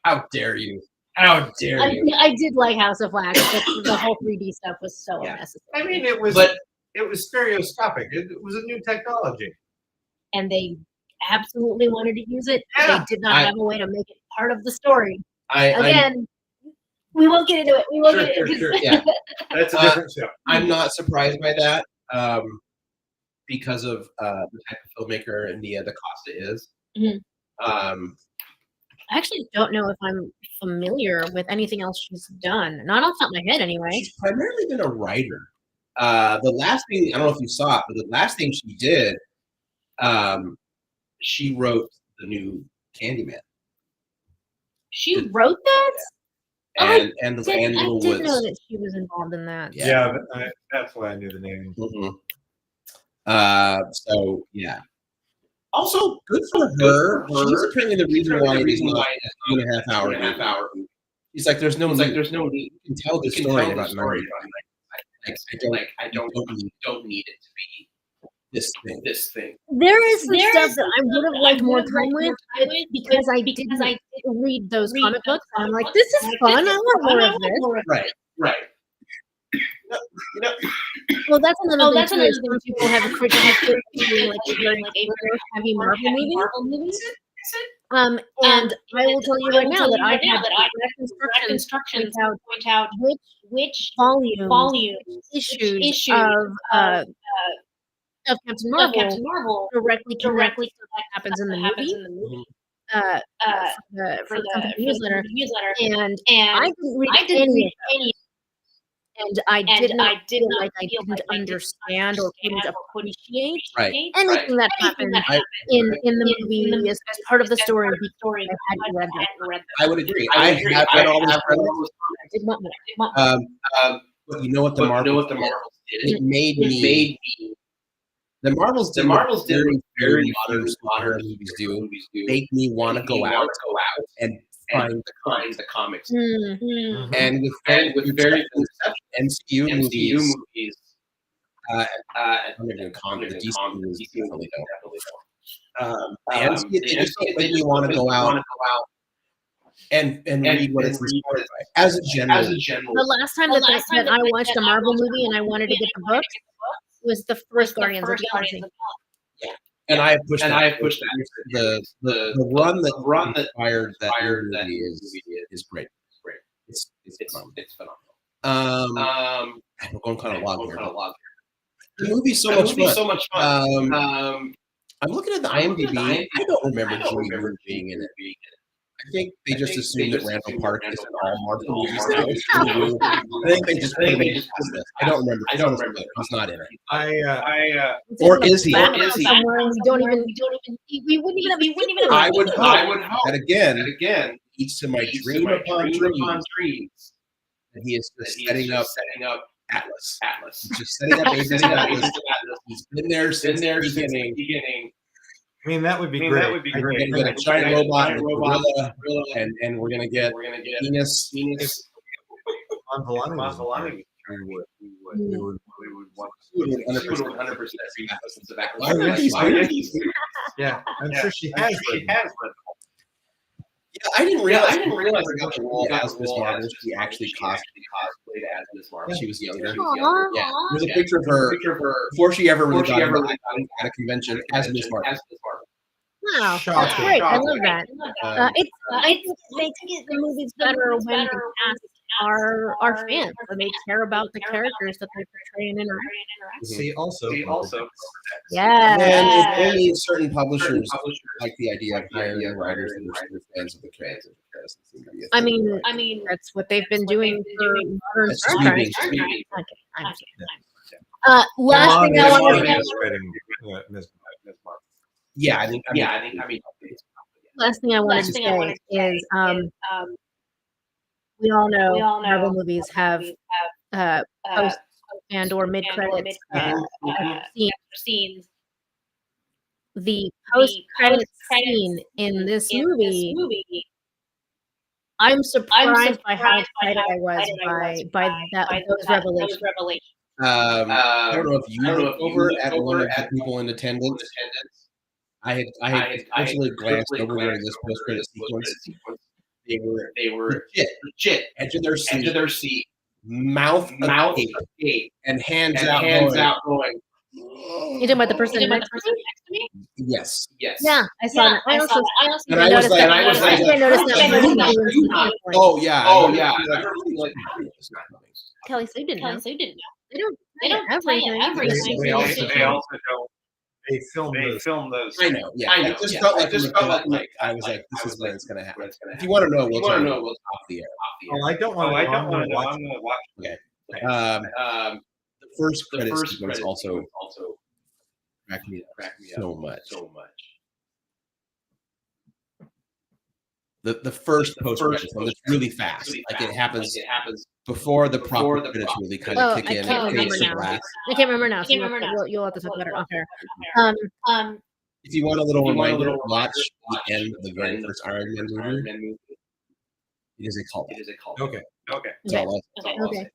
how dare you? How dare you? I did like House of Wax, but the whole 3D stuff was so unnecessary. I mean, it was stereoscopic. It was a new technology. And they absolutely wanted to use it. Yeah. They did not have a way to make it part of the story. I'm Again, we won't get into it. We won't get into it. Sure. Yeah. That's a different show. I'm not surprised by that because of the type of filmmaker Nia DaCosta is. Mhm. I actually don't know if I'm familiar with anything else she's done. Not off the top of my head, anyway. She's primarily been a writer. The last thing, I don't know if you saw it, but the last thing she did, she wrote the new Candyman. She wrote that? And I the did know Woods. that she was involved in that. Yeah. That's why I knew the name. Mm-hmm. So yeah. Also, good for her. She's apparently the reason why it is not a 2.5 hour. He's like, there's no need. You can tell the story about 90. I don't need it to be this thing. There is some stuff that I would have liked more time with, because I didn't read those comic books. I'm like, this is fun. I want more of this. Right. Well, that's another thing too. Is some people have a criticism doing like a very heavy Marvel movies. And I will tell you right now that I've had direct instructions point out which volume issues of Captain Marvel directly to what happens in the movie. For the company newsletter, and I didn't read any. And I did not feel like I didn't understand or couldn't appreciate anything that happened in the movie as part of the story before I had read that. I would agree. I have read all those I did not. but you know what the Marvels did? It made me. The Marvels did very modern movies do. Make me want to go out and find the comics. Mm-hmm. And with very MCU movies. I'm not even comment. The DC movies definitely don't. They just don't make me want to go out and read what it's inspired by. As a general. The last time that I watched a Marvel movie and I wanted to get the book was the first Guardians of the Galaxy. Yeah. And I have pushed that. The run that inspired that movie is great. It's phenomenal. We're going kind of long here. The movie's so much fun. I'm looking at the IMDb. I don't remember Jimmy Woo being in it. I think they just assumed that Randall Park is in all Marvel movies now. I think they just put him in this. I don't remember. He's not in it. Or is he? Somewhere and we wouldn't even. I would hope that again leads to my dream upon dreams. And he is just setting up Atlas. He's just setting up Atlas. He's been there since the beginning. I mean, that would be great. We're gonna get a giant robot, and a gorilla, and we're gonna get Venus. On Volani, we would want. She would 100% see thousands of Yeah, I'm sure she has. Yeah, I didn't realize I got the role as Miss Marvel. She actually cosplayed as Miss Marvel. She was younger. Aw. Yeah, there's a picture of her before she ever really got at a convention as Miss Marvel. Wow, that's Shocking. great. I love that. I think it makes the movies better when the cast are fans and they care about the characters that they portray and interact. See, also, Yeah. And only certain publishers like the idea of hiring writers that are fans of the characters. I mean, that's what they've been doing for modern Star Trek. Okay, I understand. Last thing I want to Yeah, I think. last thing I wanted to say is we all know Marvel movies have post and or mid credits scenes. the post credits scene in this movie. I'm surprised by how excited I was by those revelations. I don't know if you looked over at one of the people in attendance. I had actually glanced over during this post-credit sequence. They were legit edge of their seat, mouth agape, and hands out going. You talking about the person next to me? Yes. Yeah, I saw that. I also And I was like, I noticed that. Oh yeah. Kelly Sue didn't know. They don't Play everything. They also don't. They film those. I know. Yeah. It just felt like I was like, this is when it's gonna happen. If you want to know, we'll off the air. Oh, I don't want to. I'm going to watch. Okay. The first credit sequence also cracked me up so much. The first post credits one, it's really fast. Like it happens before the proper credits really kind of kick in. I can't remember now. So you'll have to talk about it off air. If you want a little reminder, watch the end of the very first Iron Man movie. It is a callback. Okay. That's all I'll say.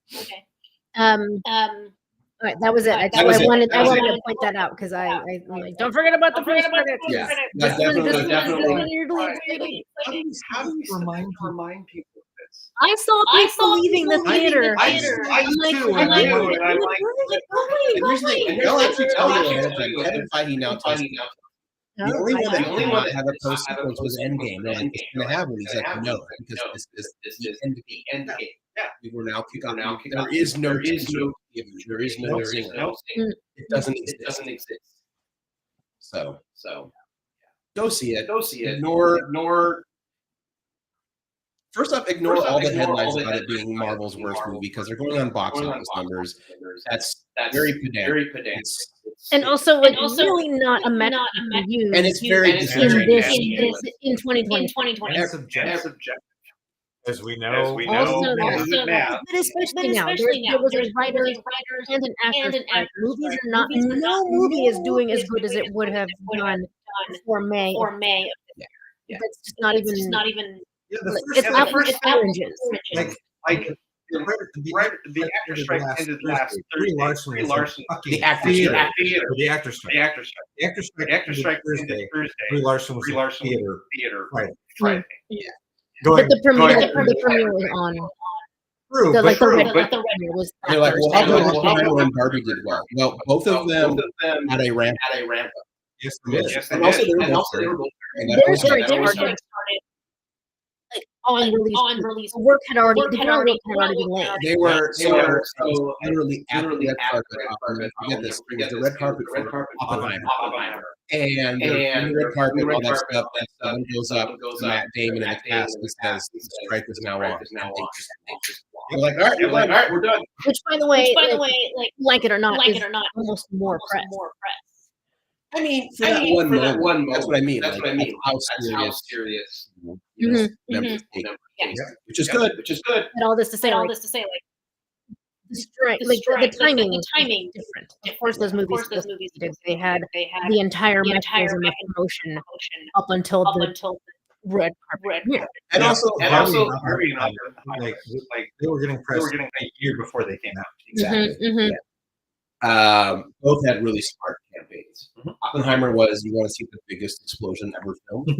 All right, that was it. I wanted to point that out because I'm like, don't forget about the first credits. Yeah, This one definitely. weirdly exciting. How do you remind people of this? I saw people leaving the theater. I too. I'm like, And where are they And they'll actually tell you ahead of time. Kevin Feige now tells you. The only one that did not have a post sequence was Endgame. They're like, it's going to have one. He's like, no, because this is the end game. We will now kick on. There is no singer. It doesn't exist. So go see it. Ignore. First off, ignore all the headlines about it being Marvel's worst movie because they're going on box office numbers. That's very pedantic. And also, really not a metric you can use. And it's very in 2020. It's subjective. As we know, Also, now. but especially now, there was a writer and an actor strike. Movies are not. No movie is doing as good as it would have done before May. That's just not even. Yeah, It's apples to oranges. Like the actor strike ended last Thursday. Brie Larson. The actor strike. The actor strike. The actor strike Thursday. Brie Larson was in theater. Right. Yeah. Going, but the premiere was on. True, The but red premiere was. They're like, well, how come and Barbie did well? Well, both of them had a ramp up. Yes, and also they were both. Their strike started like on release. The work had already been laid. They were literally at the red carpet. Forget this. The red carpet for Oppenheimer. And the red carpet, all that stuff. That someone goes up to Matt Damon in the cast and says, "The strike is now on." We're like, all right, we're done. Which, by the way, like it or not, is almost more press. I mean, for that one moment, that's what I mean. That's how serious. Members take, which is good. But all this to say, the timing was different. Of course, those movies they had the entire mechanism of promotion up until the red carpet premiere. And also, Barbie and Oppenheimer, like they were getting press a year before they came out. exactly. Mhm. Both had really smart campaigns. Oppenheimer was, you want to see the biggest explosion ever filmed.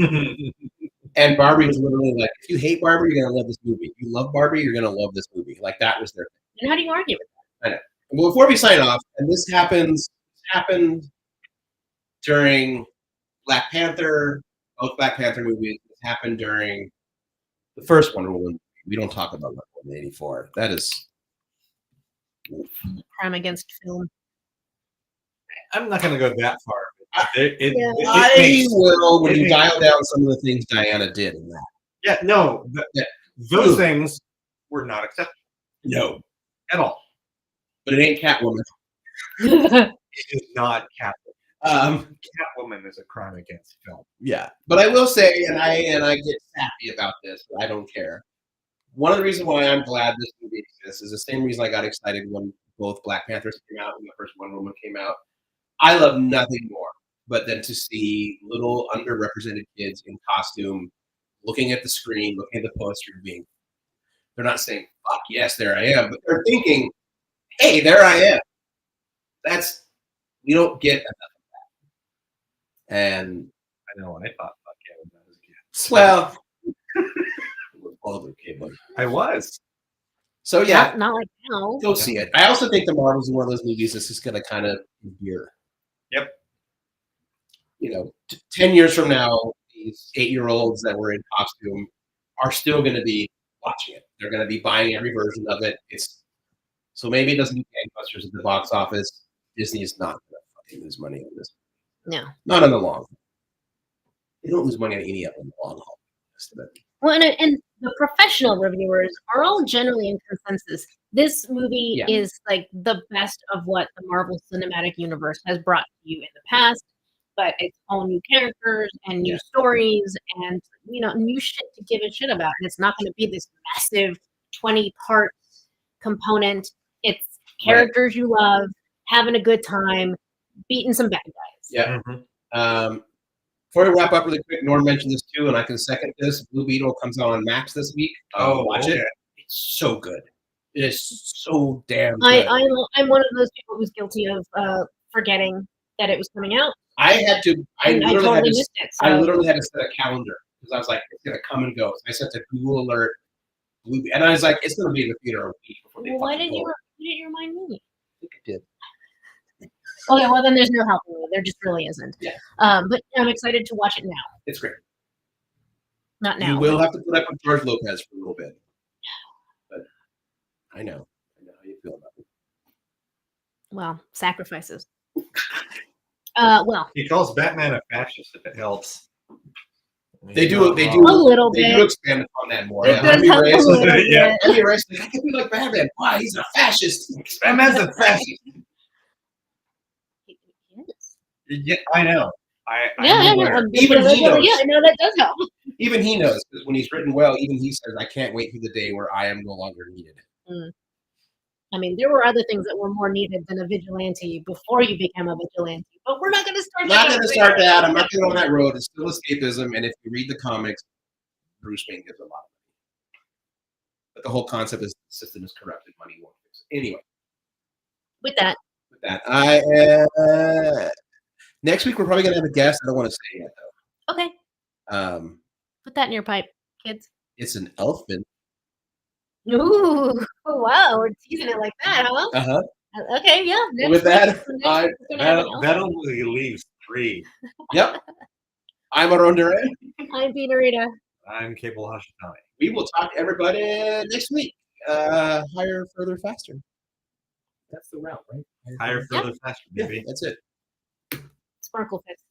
And Barbie was literally like, if you hate Barbie, you're going to love this movie. If you love Barbie, you're going to love this movie. Like, that was their thing. And how do you argue with that? I know. Well, before we sign off, and this happened during Black Panther, both Black Panther movies. This happened during the first Wonder Woman. We don't talk about Wonder Woman 84. That is Crime against film. I'm not going to go that far. I will when you dial down some of the things Diana did in that. Yeah, no, those things were not acceptable. No, at all. But it ain't Catwoman. It is not Catwoman. Um, Catwoman is a crime against film. Yeah, but I will say, and I get sappy about this, but I don't care. One of the reasons why I'm glad this movie exists is the same reason I got excited when both Black Panthers came out and the first Wonder Woman came out. I love nothing more but than to see little underrepresented kids in costume looking at the screen, looking at the poster, they're not saying, fuck, yes, there I am, but they're thinking, hey, there I am. We don't get enough of that. And I know, I thought, fuck yeah, when I was a kid. Well, older kid, I was. So yeah, not like now. Go see it. I also think The Marvels is one of those movies that's just going to kind of endear. Yep. 10 years from now, these 8-year-olds that were in costume are still going to be watching it. They're going to be buying every version of it. So maybe it doesn't do gangbusters at the box office. Disney is not going to fucking lose money on this. No. Not in the long haul. They don't lose money on any of them in the long haul. Well, and the professional reviewers are all generally in consensus. This movie is like the best of what the Marvel Cinematic Universe has brought to you in the past, but it's all new characters and new stories and new shit to give a shit about. And it's not going to be this massive 20-part component. It's characters you love, having a good time, beating some bad guys. Yeah. Before we wrap up really quick, Norm mentioned this too, and I can second this. Blue Beetle comes out on Max this week. Watch it. It's so good. It is so damn good. I'm one of those people who's guilty of forgetting that it was coming out. I literally missed it. So. I literally had to set a calendar because I was like, it's gonna come and go. So I set the Google alert, and I was like, it's gonna be in the theater a week before they. Why didn't you remind me? I think I did. Okay, well then there's no helping me. There just really isn't. Yeah. But I'm excited to watch it now. It's great. Not now. You will have to put up with George Lopez for a little bit. But I know how you feel about it. Well, sacrifices. He calls Batman a fascist if it helps. They do a little bit. They do expand upon that more. It does help a little bit. Emmy Reyes, I can be like Batman. Why? He's a fascist. Batman's a fascist. Yeah, I know. Even he knows. Yeah, I know that does help. Even he knows because when he's written well, even he says, "I can't wait for the day where I am no longer needed." I mean, there were other things that were more needed than a vigilante before you became a vigilante, but we're not going to start. I'm not going to start that. I'm not going on that road. It's still escapism, and if you read the comics, Bruce Wayne gives a lot of money. But the whole concept is the system is corrupted. Money won't fix it. Anyway, with that, next week we're probably going to have a guest. I don't want to say yet though. Okay. Put that in your pipe, kids. It's an elfin. Ooh, wow, we're teasing it like that, huh? Uh-huh. Okay, yeah. With that, that only leaves 3. Yep. I'm Aaron Duran. I'm Pina Rita. I'm Cable Hashitani. We will talk to everybody next week. Higher, further, faster. That's the route, right? Higher, further, faster, baby. Yeah, that's it. Sparkle Fist.